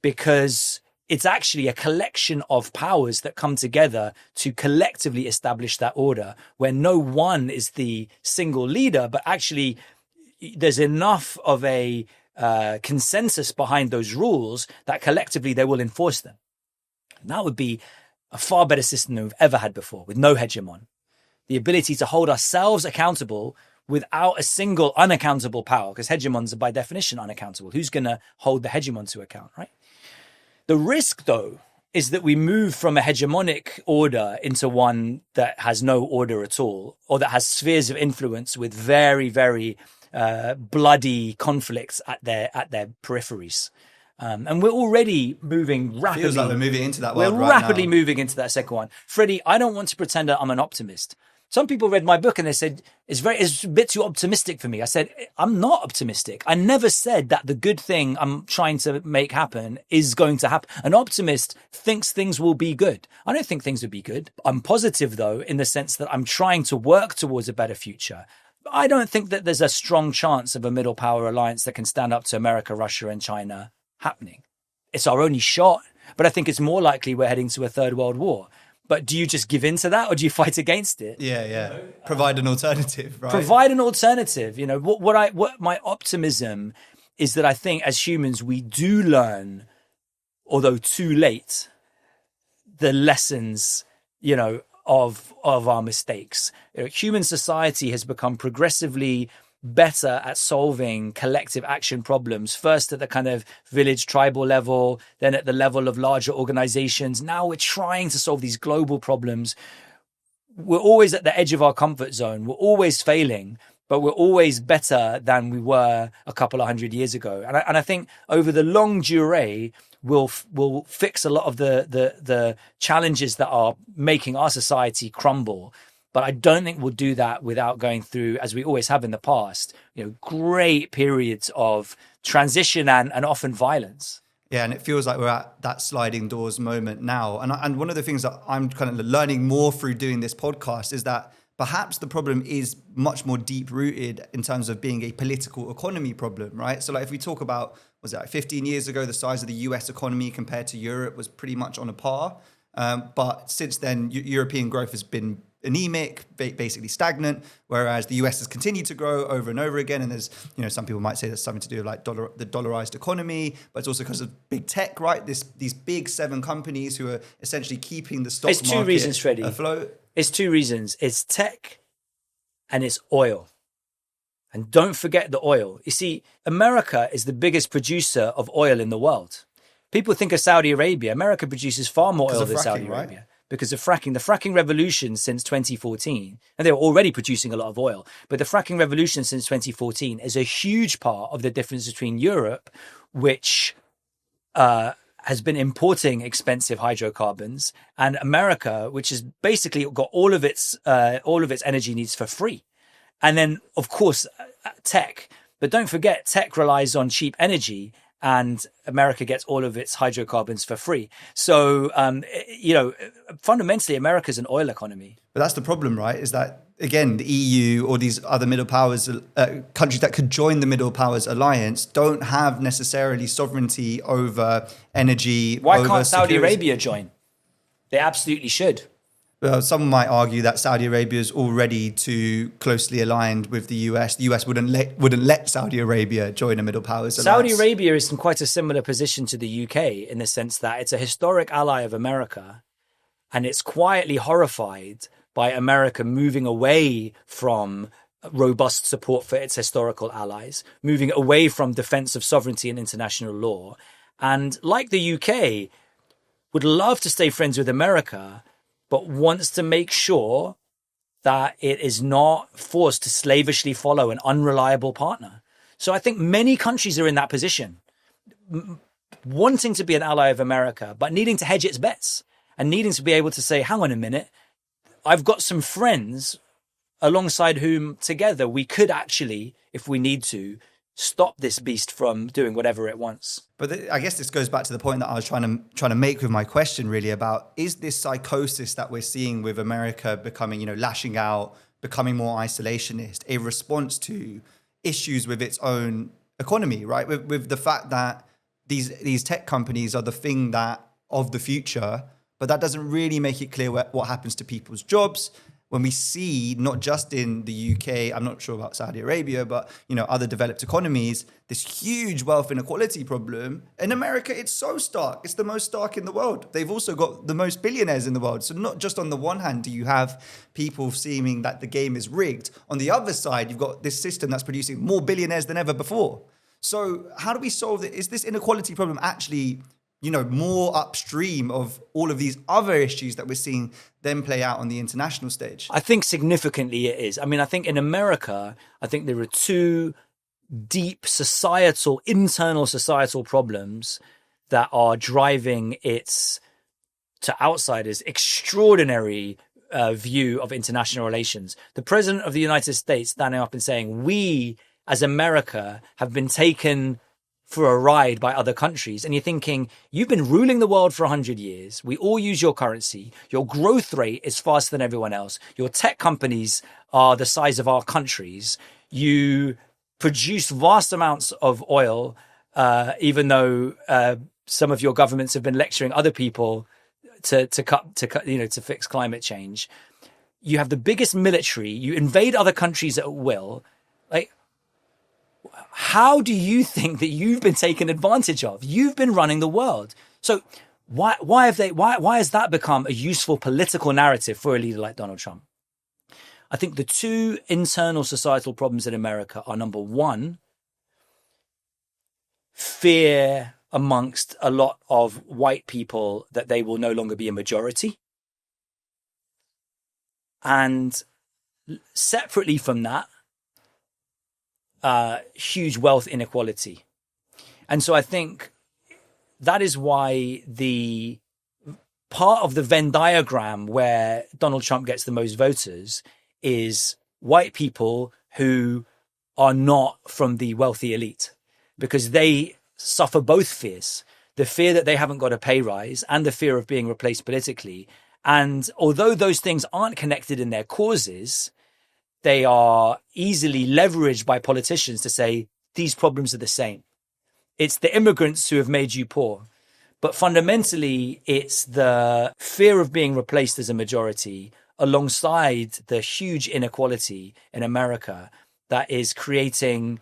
because it's actually a collection of powers that come together to collectively establish that order, where no one is the single leader, but actually there's enough of a consensus behind those rules that collectively they will enforce them. And that would be a far better system than we've ever had before, with no hegemon. The ability to hold ourselves accountable without a single unaccountable power, because hegemons are by definition unaccountable. Who's going to hold the hegemon to account, right? The risk, though, is that we move from a hegemonic order into one that has no order at all, or that has spheres of influence with very, very bloody conflicts at their peripheries. And we're already moving rapidly. Feels like we're moving into that world We're right rapidly now. moving into that second one. Freddie, I don't want to pretend that I'm an optimist. Some people read my book and they said, it's a bit too optimistic for me. I said, I'm not optimistic. I never said that the good thing I'm trying to make happen is going to happen. An optimist thinks things will be good. I don't think things will be good. I'm positive, though, in the sense that I'm trying to work towards a better future. I don't think that there's a strong chance of a middle power alliance that can stand up to America, Russia, and China happening. It's our only shot, but I think it's more likely we're heading to a third world war. But do you just give in to that, or do you fight against it? Yeah. Provide an alternative, right? Provide an alternative. What my optimism is that I think as humans we do learn, although too late, the lessons, of our mistakes. Human society has become progressively better at solving collective action problems, first at the kind of village tribal level, then at the level of larger organizations. Now we're trying to solve these global problems. We're always at the edge of our comfort zone. We're always failing, but we're always better than we were a couple of 100 years ago. And I think over the long durée, we'll fix a lot of the challenges that are making our society crumble. But I don't think we'll do that without going through, as we always have in the past, great periods of transition and often violence. Yeah, and it feels like we're at that sliding doors moment now. And one of the things that I'm kind of learning more through doing this podcast is that perhaps the problem is much more deep-rooted in terms of being a political economy problem, right? So if we talk about, 15 years ago, the size of the US economy compared to Europe was pretty much on a par. But since then, European growth has been anemic, basically stagnant, whereas the US has continued to grow over and over again. And there's, some people might say there's something to do with the dollarized economy, but it's also because of big tech, right? These big 7 companies who are essentially keeping the stock market It's 2 reasons, Freddie. afloat. It's 2 reasons. It's tech and it's oil. And don't forget the oil. You see, America is the biggest producer of oil in the world. People think of Saudi Arabia. America produces far more oil than Saudi Arabia. Right? Because of fracking. The fracking revolution since 2014, and they were already producing a lot of oil, but the fracking revolution since 2014 is a huge part of the difference between Europe, which has been importing expensive hydrocarbons, and America, which has basically got all of its energy needs for free. And then, of course, tech. But don't forget, tech relies on cheap energy, and America gets all of its hydrocarbons for free. So, fundamentally, America's an oil economy. But that's the problem, right? Is that, again, the EU or these other middle powers, countries that could join the middle powers alliance don't have necessarily sovereignty over energy. Why can't Saudi Arabia join? They absolutely should. Well, some might argue that Saudi Arabia is already too closely aligned with the US. The US wouldn't let Saudi Arabia join a middle powers alliance. Saudi Arabia is in quite a similar position to the UK in the sense that it's a historic ally of America, and it's quietly horrified by America moving away from robust support for its historical allies, moving away from defense of sovereignty and international law. And like the UK, would love to stay friends with America, but wants to make sure that it is not forced to slavishly follow an unreliable partner. So I think many countries are in that position. wanting to be an ally of America, but needing to hedge its bets and needing to be able to say, hang on a minute, I've got some friends alongside whom together we could actually, if we need to, stop this beast from doing whatever it wants. But I guess this goes back to the point that I was trying to make with my question, really, about is this psychosis that we're seeing with America becoming, lashing out, becoming more isolationist, a response to issues with its own economy, right? With the fact that these tech companies are the thing that of the future, but that doesn't really make it clear what happens to people's jobs. When we see, not just in the UK, I'm not sure about Saudi Arabia, but other developed economies, this huge wealth inequality problem. In America, it's so stark. It's the most stark in the world. They've also got the most billionaires in the world. So not just on the one hand do you have people seeming that the game is rigged. On the other side, you've got this system that's producing more billionaires than ever before. So how do we solve it? Is this inequality problem actually more upstream of all of these other issues that we're seeing them play out on the international stage? I think significantly it is. I mean, I think in America, I think there are two deep internal societal problems that are driving its, to outsiders, extraordinary view of international relations. The president of the United States standing up and saying, we as America have been taken for a ride by other countries. And you're thinking, you've been ruling the world for 100 years. We all use your currency. Your growth rate is faster than everyone else. Your tech companies are the size of our countries. You produce vast amounts of oil, even though some of your governments have been lecturing other people to fix climate change. You have the biggest military. You invade other countries at will. How do you think that you've been taken advantage of? You've been running the world. So why has that become a useful political narrative for a leader like Donald Trump? I think the two internal societal problems in America are, number one, fear amongst a lot of white people that they will no longer be a majority. And separately from that, huge wealth inequality. And so I think that is why the part of the Venn diagram where Donald Trump gets the most voters is white people who are not from the wealthy elite, because they suffer both fears, the fear that they haven't got a pay rise and the fear of being replaced politically. And although those things aren't connected in their causes, they are easily leveraged by politicians to say, these problems are the same. It's the immigrants who have made you poor. But fundamentally, it's the fear of being replaced as a majority alongside the huge inequality in America that is creating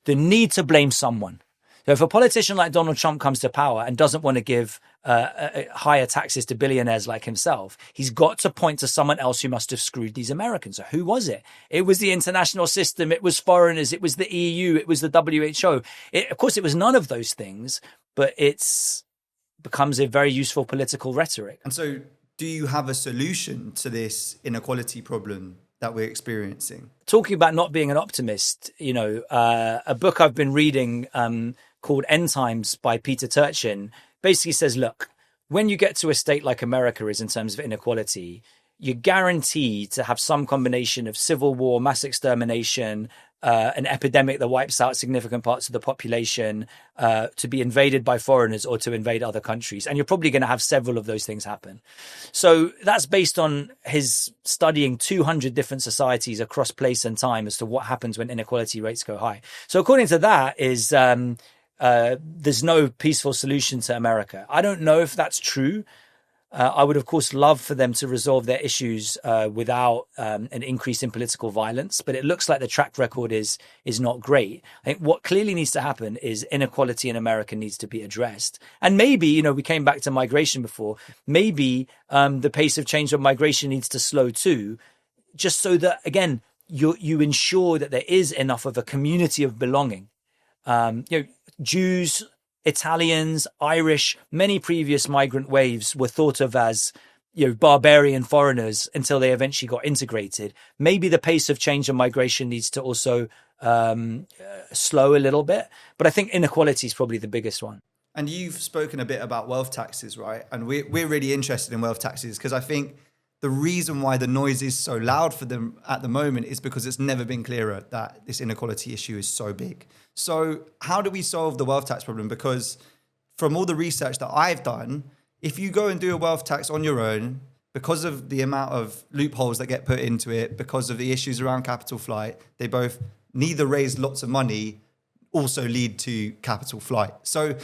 the need to blame someone. So if a politician like Donald Trump comes to power and doesn't want to give higher taxes to billionaires like himself, he's got to point to someone else who must have screwed these Americans. So who was it? It was the international system. It was foreigners. It was the EU. It was the WHO. Of course, it was none of those things, but it's becomes a very useful political rhetoric. And so do you have a solution to this inequality problem that we're experiencing? Talking about not being an optimist, a book I've been reading called End Times by Peter Turchin basically says, look, when you get to a state like America is in terms of inequality, you're guaranteed to have some combination of civil war, mass extermination, an epidemic that wipes out significant parts of the population, to be invaded by foreigners or to invade other countries. And you're probably going to have several of those things happen. So that's based on his studying 200 different societies across place and time as to what happens when inequality rates go high. So according to that is there's no peaceful solution to America. I don't know if that's true. I would, of course, love for them to resolve their issues without an increase in political violence, but it looks like the track record is not great. I think what clearly needs to happen is inequality in America needs to be addressed. And maybe, we came back to migration before, maybe the pace of change on migration needs to slow too, just so that, again, you ensure that there is enough of a community of belonging. Jews, Italians, Irish, many previous migrant waves were thought of as, barbarian foreigners until they eventually got integrated. Maybe the pace of change and migration needs to also slow a little bit. But I think inequality is probably the biggest one. And you've spoken a bit about wealth taxes, right? And we're really interested in wealth taxes because I think the reason why the noise is so loud for them at the moment is because it's never been clearer that this inequality issue is so big. So how do we solve the wealth tax problem? Because from all the research that I've done, if you go and do a wealth tax on your own, because of the amount of loopholes that get put into it, because of the issues around capital flight, they both neither raise lots of money, also lead to capital flight. So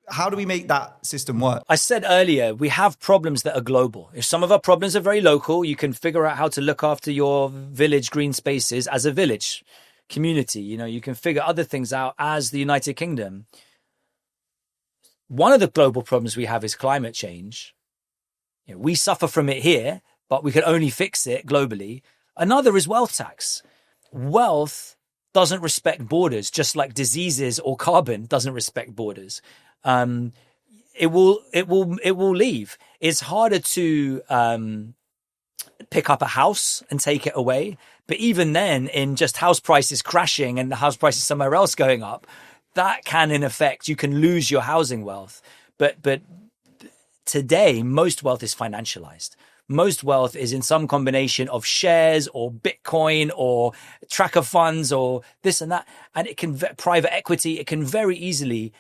how do we make that system work? I said earlier, we have problems that are global. If some of our problems are very local, you can figure out how to look after your village green spaces as a village community. You can figure other things out as the United Kingdom. One of the global problems we have is climate change. We suffer from it here, but we can only fix it globally. Another is wealth tax. Wealth doesn't respect borders, just like diseases or carbon doesn't respect borders. It will leave. It's harder to pick up a house and take it away. But even then, in just house prices crashing and the house prices somewhere else going up, that can, in effect, you can lose your housing wealth. But today, most wealth is financialized. Most wealth is in some combination of shares or Bitcoin or tracker funds or this and that. And it can, private equity, it can very easily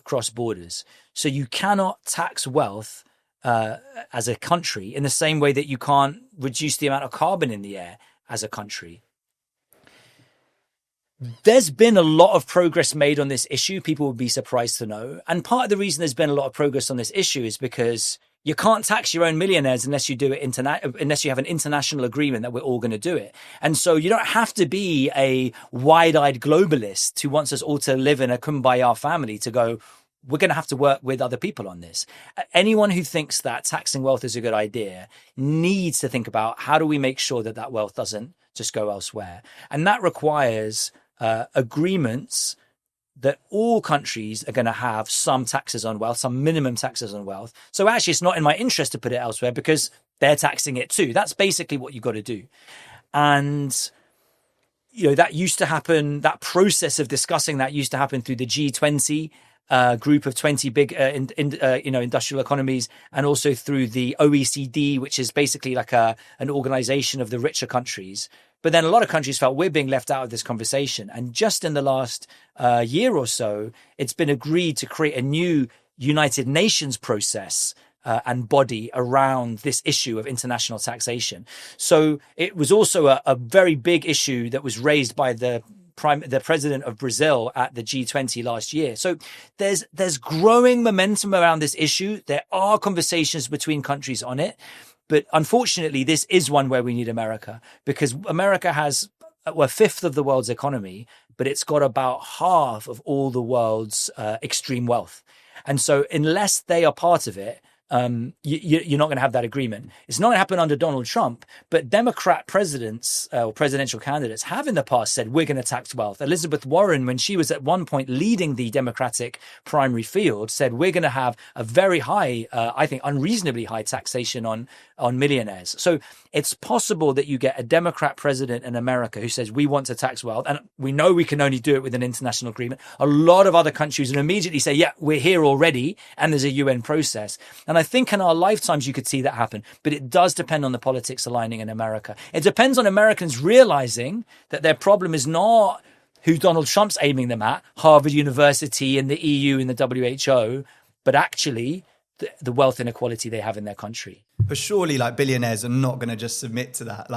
cross borders. So you cannot tax wealth as a country in the same way that you can't reduce the amount of carbon in the air as a country. There's been a lot of progress made on this issue. People would be surprised to know. And part of the reason there's been a lot of progress on this issue is because you can't tax your own millionaires unless you do it unless you have an international agreement that we're all going to do it. And so you don't have to be a wide-eyed globalist who wants us all to live in a kumbaya family to go, we're going to have to work with other people on this. Anyone who thinks that taxing wealth is a good idea needs to think about how do we make sure that that wealth doesn't just go elsewhere. And that requires agreements that all countries are going to have some taxes on wealth, some minimum taxes on wealth. So actually, it's not in my interest to put it elsewhere because they're taxing it too. That's basically what you've got to do. And, that used to happen, that process of discussing that used to happen through the G20 group of 20 big, industrial economies, and also through the OECD, which is basically like an organization of the richer countries. But then a lot of countries felt we're being left out of this conversation. And just in the last year or so, it's been agreed to create a new United Nations process and body around this issue of international taxation. So it was also a very big issue that was raised by the president of Brazil at the G20 last year. So there's growing momentum around this issue. There are conversations between countries on it. But unfortunately, this is one where we need America, because America has a fifth of the world's economy, but it's got about half of all the world's extreme wealth. And so unless they are part of it, you're not going to have that agreement. It's not going to happen under Donald Trump, but Democrat presidents or presidential candidates have in the past said, we're going to tax wealth. Elizabeth Warren, when she was at one point leading the Democratic primary field, said, we're going to have a very high, I think unreasonably high taxation on millionaires. So it's possible that you get a Democrat president in America who says, we want to tax wealth. And we know we can only do it with an international agreement. A lot of other countries will immediately say, yeah, we're here already. And there's a UN process. And I think in our lifetimes, you could see that happen. But it does depend on the politics aligning in America. It depends on Americans realizing that their problem is not who Donald Trump's aiming them at, Harvard University and the EU and the WHO, but actually the wealth inequality they have in their country. But surely, billionaires are not going to just submit to that.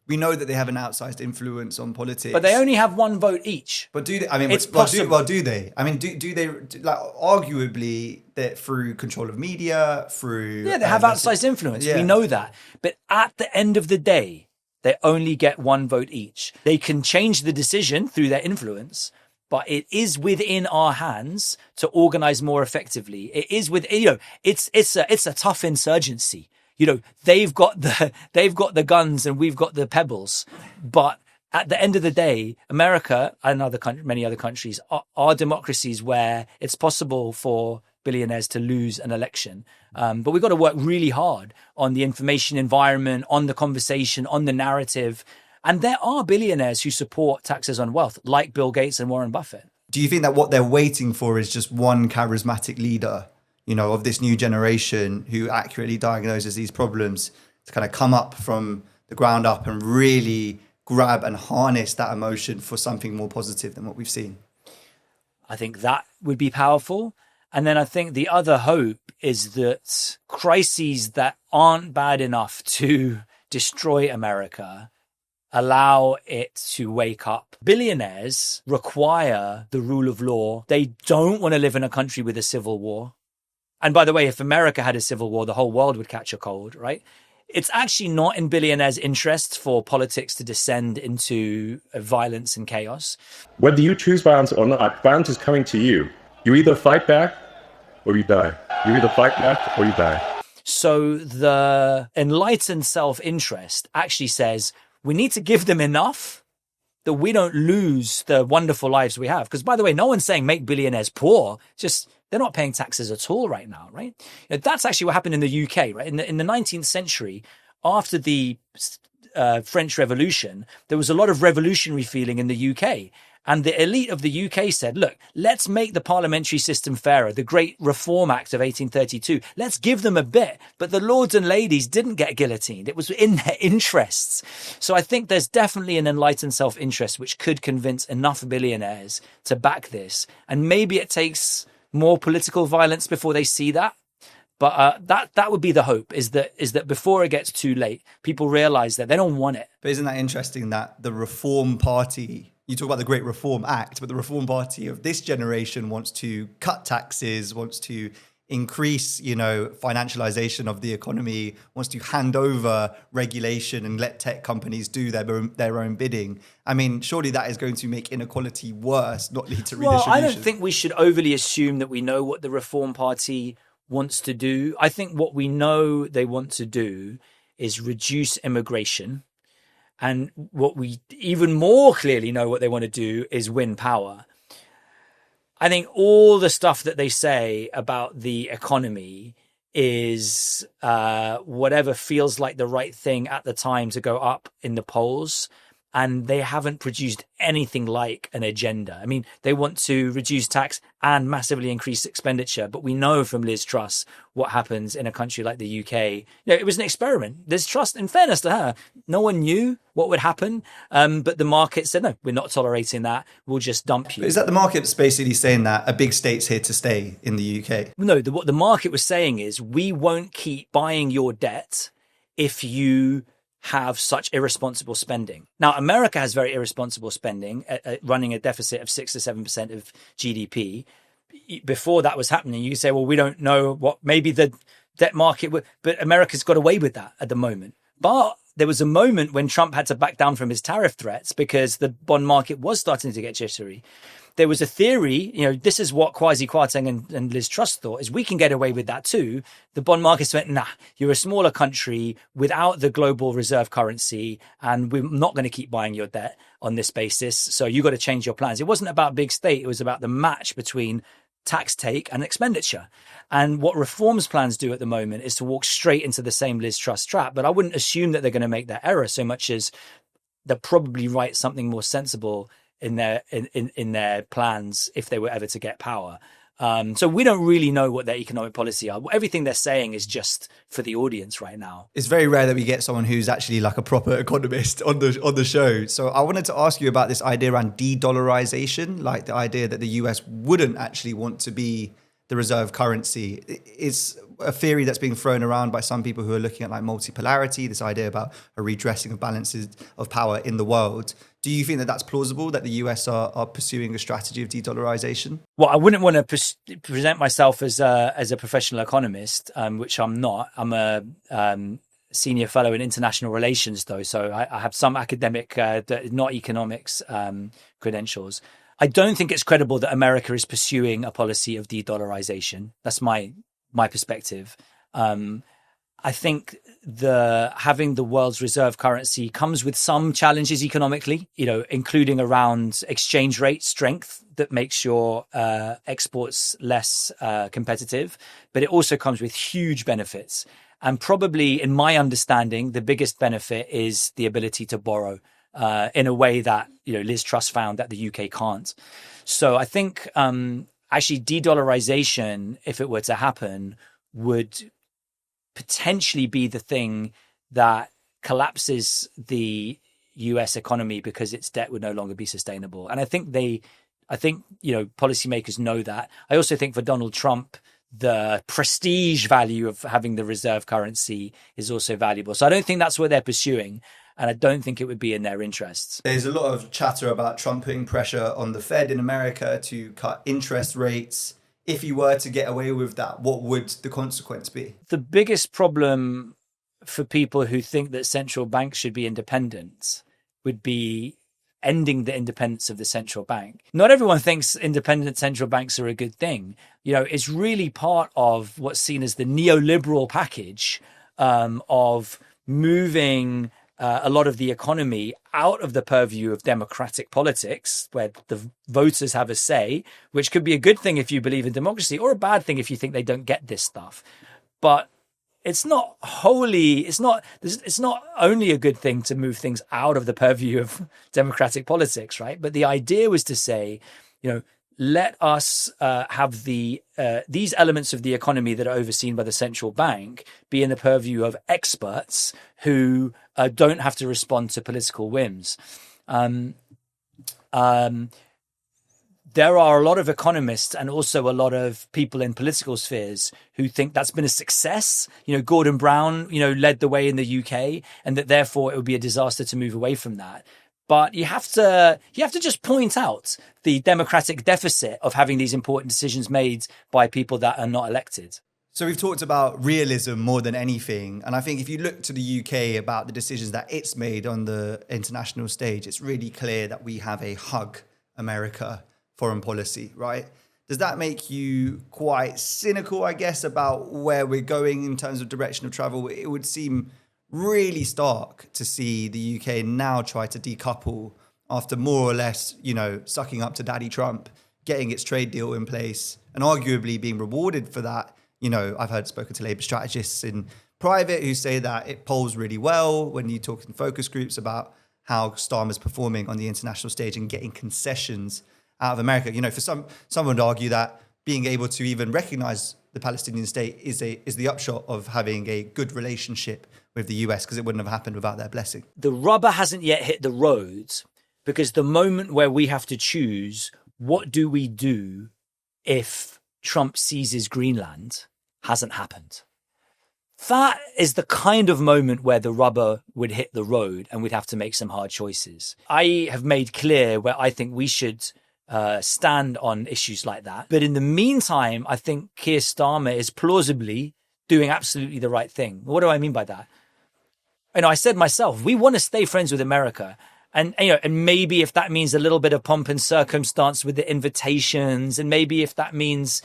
We know that they have an outsized influence on politics. But they only have one vote each. But do they? I mean, it's possible. Do they? I mean, do they? Arguably, that through control of media, through they have outsized influence. Yeah. We know that. But at the end of the day, they only get one vote each. They can change the decision through their influence. But it is within our hands to organize more effectively. It is it's a tough insurgency. They've got the guns and we've got the pebbles. But at the end of the day, America and many other countries are democracies where it's possible for billionaires to lose an election. But we've got to work really hard on the information environment, on the conversation, on the narrative. And there are billionaires who support taxes on wealth, like Bill Gates and Warren Buffett. Do you think that what they're waiting for is just one charismatic leader, of this new generation who accurately diagnoses these problems to kind of come up from the ground up and really grab and harness that emotion for something more positive than what we've seen? I think that would be powerful. And then I think the other hope is that crises that aren't bad enough to destroy America allow it to wake up. Billionaires require the rule of law. They don't want to live in a country with a civil war. And by the way, if America had a civil war, the whole world would catch a cold, right? It's actually not in billionaires' interests for politics to descend into violence and chaos. Whether you choose violence or not, violence is coming to you. You either fight back or you die. You either fight back or you die. So the enlightened self-interest actually says we need to give them enough that we don't lose the wonderful lives we have. Because by the way, no one's saying make billionaires poor. Just they're not paying taxes at all right now, right? That's actually what happened in the UK, right? In the 19th century, after the French Revolution, there was a lot of revolutionary feeling in the UK. And the elite of the UK said, look, let's make the parliamentary system fairer. The Great Reform Act of 1832. Let's give them a bit. But the lords and ladies didn't get guillotined. It was in their interests. So I think there's definitely an enlightened self-interest which could convince enough billionaires to back this. And maybe it takes more political violence before they see that. But that would be the hope, is that before it gets too late, people realize that they don't want it. But isn't that interesting that the Reform Party, you talk about the Great Reform Act, but the Reform Party of this generation wants to cut taxes, wants to increase, financialization of the economy, wants to hand over regulation and let tech companies do their own bidding. I mean, surely that is going to make inequality worse, not lead to redistribution. Well, I don't think we should overly assume that we know what the Reform Party wants to do. I think what we know they want to do is reduce immigration. And what we even more clearly know what they want to do is win power. I think all the stuff that they say about the economy is whatever feels like the right thing at the time to go up in the polls. And they haven't produced anything like an agenda. I mean, they want to reduce tax and massively increase expenditure. But we know from Liz Truss what happens in a country like the UK. It was an experiment. Liz Truss, in fairness to her, no one knew what would happen. But the market said, no, we're not tolerating that. We'll just dump you. But is that the market's basically saying that a big state's here to stay in the UK? No, what the market was saying is we won't keep buying your debt if you have such irresponsible spending. Now, America has very irresponsible spending, running a deficit of 6 to 7% of GDP. Before that was happening, you say, well, we don't know what maybe the debt market would, but America's got away with that at the moment. But there was a moment when Trump had to back down from his tariff threats because the bond market was starting to get jittery. There was a theory, this is what Kwasi Kwarteng and Liz Truss thought, is we can get away with that too. The bond markets went, nah, you're a smaller country without the global reserve currency, and we're not going to keep buying your debt on this basis. So you got to change your plans. It wasn't about big state. It was about the match between tax take and expenditure. And what reforms plans do at the moment is to walk straight into the same Liz Truss trap. But I wouldn't assume that they're going to make that error so much as they'll probably write something more sensible in their plans if they were ever to get power. So we don't really know what their economic policy are. Everything they're saying is just for the audience right now. It's very rare that we get someone who's actually like a proper economist on the show. So I wanted to ask you about this idea around de-dollarization, like the idea that the US wouldn't actually want to be the reserve currency. It's a theory that's being thrown around by some people who are looking at like multipolarity, this idea about a redressing of balances of power in the world. Do you think that that's plausible, that the US are pursuing a strategy of de-dollarization? Well, I wouldn't want to present myself as a professional economist, which I'm not. I'm a senior fellow in international relations, though, so I have some academic, not economics credentials. I don't think it's credible that America is pursuing a policy of de-dollarization. That's my perspective. I think having the world's reserve currency comes with some challenges economically, including around exchange rate strength that makes your exports less competitive. But it also comes with huge benefits. And probably, in my understanding, the biggest benefit is the ability to borrow in a way that, Liz Truss found that the UK can't. So I think actually de-dollarization, if it were to happen, would potentially be the thing that collapses the US economy because its debt would no longer be sustainable. And I think policymakers know that. I also think for Donald Trump, the prestige value of having the reserve currency is also valuable. So I don't think that's what they're pursuing. And I don't think it would be in their interests. There's a lot of chatter about Trump putting pressure on the Fed in America to cut interest rates. If you were to get away with that, what would the consequence be? The biggest problem for people who think that central banks should be independent would be ending the independence of the central bank. Not everyone thinks independent central banks are a good thing. It's really part of what's seen as the neoliberal package of moving a lot of the economy out of the purview of democratic politics, where the voters have a say, which could be a good thing if you believe in democracy, or a bad thing if you think they don't get this stuff. But it's not only a good thing to move things out of the purview of democratic politics, right? But the idea was to say, let us have these elements of the economy that are overseen by the central bank be in the purview of experts who don't have to respond to political whims. There are a lot of economists and also a lot of people in political spheres who think that's been a success. Gordon Brown, led the way in the UK, and that therefore it would be a disaster to move away from that. But you have to just point out the democratic deficit of having these important decisions made by people that are not elected. So we've talked about realism more than anything. And I think if you look to the UK about the decisions that it's made on the international stage, it's really clear that we have a hug America foreign policy, right? Does that make you quite cynical, I guess, about where we're going in terms of direction of travel? It would seem really stark to see the UK now try to decouple after more or less, sucking up to Daddy Trump, getting its trade deal in place and arguably being rewarded for that. I've spoken to Labour strategists in private who say that it polls really well when you talk in focus groups about how Starmer's performing on the international stage and getting concessions out of America. For some would argue that being able to even recognize the Palestinian state is the upshot of having a good relationship with the US, because it wouldn't have happened without their blessing. The rubber hasn't yet hit the road, because the moment where we have to choose what do we do if Trump seizes Greenland hasn't happened. That is the kind of moment where the rubber would hit the road and we'd have to make some hard choices. I have made clear where I think we should stand on issues like that. But in the meantime, I think Keir Starmer is plausibly doing absolutely the right thing. What do I mean by that? I said myself, we want to stay friends with America. And maybe if that means a little bit of pomp and circumstance with the invitations, and maybe if that means,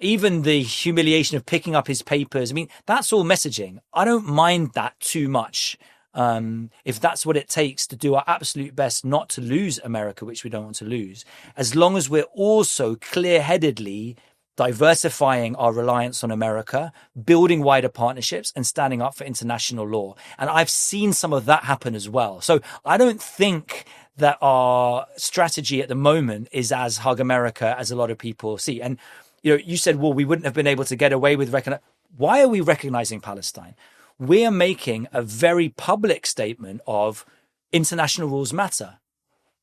even the humiliation of picking up his papers, that's all messaging. I don't mind that too much. If that's what it takes to do our absolute best not to lose America, which we don't want to lose, as long as we're also clear-headedly diversifying our reliance on America, building wider partnerships, and standing up for international law. And I've seen some of that happen as well. So I don't think that our strategy at the moment is as hug America as a lot of people see. And, you said, well, we wouldn't have been able to get away with why are we recognizing Palestine? We're making a very public statement of international rules matter.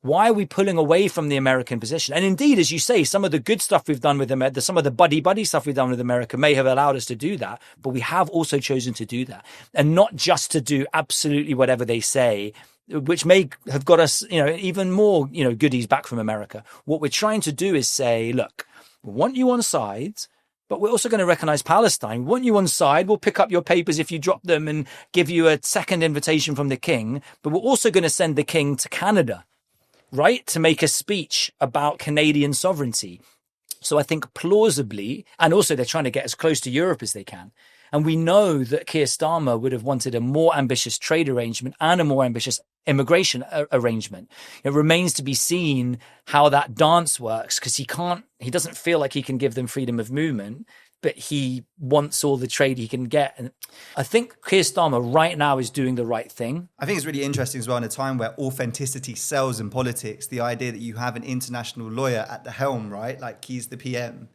Why are we pulling away from the American position? And indeed, as you say, some of the good stuff we've done with America, some of the buddy stuff we've done with America may have allowed us to do that, but we have also chosen to do that, and not just to do absolutely whatever they say, which may have got us, even more, goodies back from America. What we're trying to do is say, look, we want you on side, but we're also going to recognize Palestine. We want you on side. We'll pick up your papers if you drop them and give you a second invitation from the king. But we're also going to send the king to Canada, right, to make a speech about Canadian sovereignty. So I think plausibly, and also they're trying to get as close to Europe as they can. And we know that Keir Starmer would have wanted a more ambitious trade arrangement and a more ambitious immigration arrangement. It remains to be seen how that dance works, because he doesn't feel like he can give them freedom of movement, but he wants all the trade he can get. And I think Keir Starmer right now is doing the right thing. I think it's really interesting as well in a time where authenticity sells in politics, the idea that you have an international lawyer at the helm, right? Like he's the PM.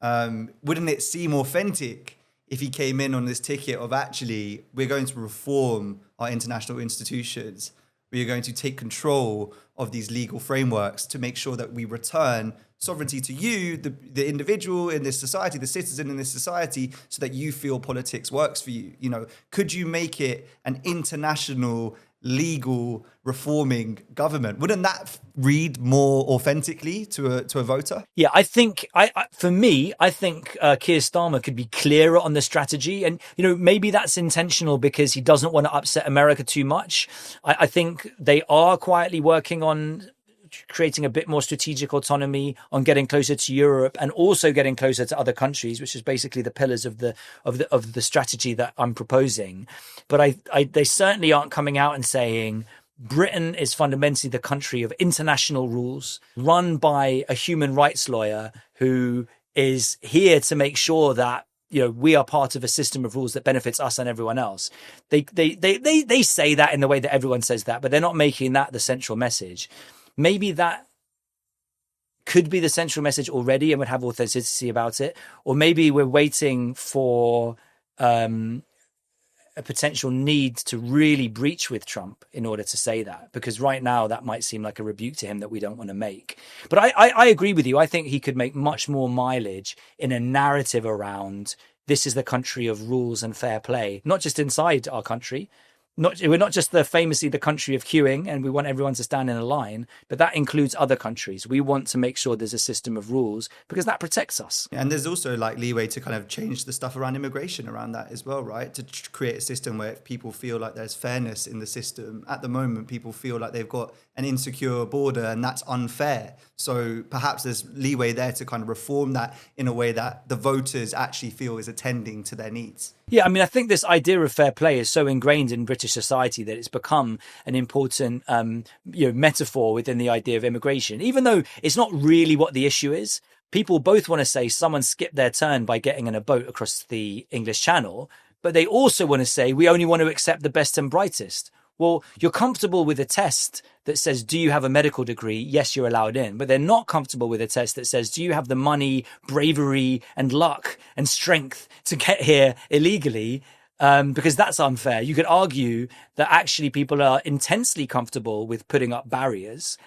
Wouldn't it seem authentic if he came in on this ticket of actually, we're going to reform our international institutions. We are going to take control of these legal frameworks to make sure that we return sovereignty to you, the individual in this society, the citizen in this society, so that you feel politics works for you. You know, could you make it an international, legal, reforming government? Wouldn't that read more authentically to a voter? Yeah, I think, for me, I think Keir Starmer could be clearer on the strategy. And, you know, maybe that's intentional because he doesn't want to upset America too much. I think they are quietly working on creating a bit more strategic autonomy, on getting closer to Europe and also getting closer to other countries, which is basically the pillars of the strategy that I'm proposing. But they certainly aren't coming out and saying Britain is fundamentally the country of international rules run by a human rights lawyer who is here to make sure that, you know, we are part of a system of rules that benefits us and everyone else. They say that in the way that everyone says that, but they're not making that the central message. Maybe that could be the central message already and would have authenticity about it. Or maybe we're waiting for a potential need to really breach with Trump in order to say that. Because right now that might seem like a rebuke to him that we don't want to make. But I agree with you. I think he could make much more mileage in a narrative around this is the country of rules and fair play, not just inside our country. We're not just famously the country of queuing and we want everyone to stand in a line, but that includes other countries. We want to make sure there's a system of rules because that protects us. And there's also like leeway to kind of change the stuff around immigration around that as well, right? To create a system where people feel like there's fairness in the system. At the moment, people feel like they've got an insecure border and that's unfair. So perhaps there's leeway there to kind of reform that in a way that the voters actually feel is attending to their needs. Yeah, I mean, I think this idea of fair play is so ingrained in British society that it's become an important metaphor within the idea of immigration, even though it's not really what the issue is. People both want to say someone skipped their turn by getting in a boat across the English Channel, but they also want to say we only want to accept the best and brightest. Well, you're comfortable with a test that says, do you have a medical degree? Yes, you're allowed in. But they're not comfortable with a test that says, do you have the money, bravery and luck and strength to get here illegally? Because that's unfair. You could argue that actually people are intensely comfortable with putting up barriers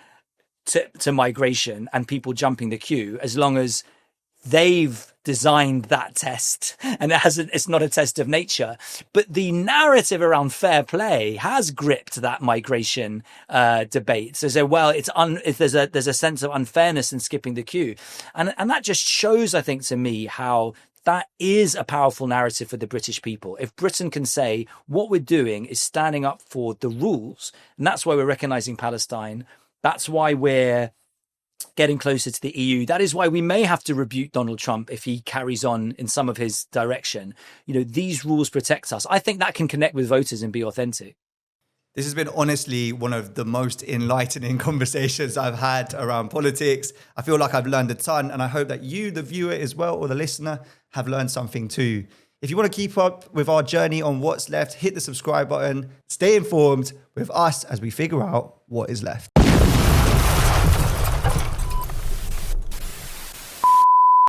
to migration and people jumping the queue as long as they've designed that test and it's not a test of nature. But the narrative around fair play has gripped that migration debate. So well, there's a sense of unfairness in skipping the queue. And that just shows, I think, to me how that is a powerful narrative for the British people. If Britain can say what we're doing is standing up for the rules, and that's why we're recognizing Palestine, that's why we're getting closer to the EU. That is why we may have to rebuke Donald Trump if he carries on in some of his direction. You know, these rules protect us. I think that can connect with voters and be authentic. This has been honestly one of the most enlightening conversations I've had around politics. I feel like I've learned a ton, and I hope that you, the viewer as well, or the listener, have learned something too. If you want to keep up with our journey on what's left, hit the subscribe button. Stay informed with us as we figure out what is left.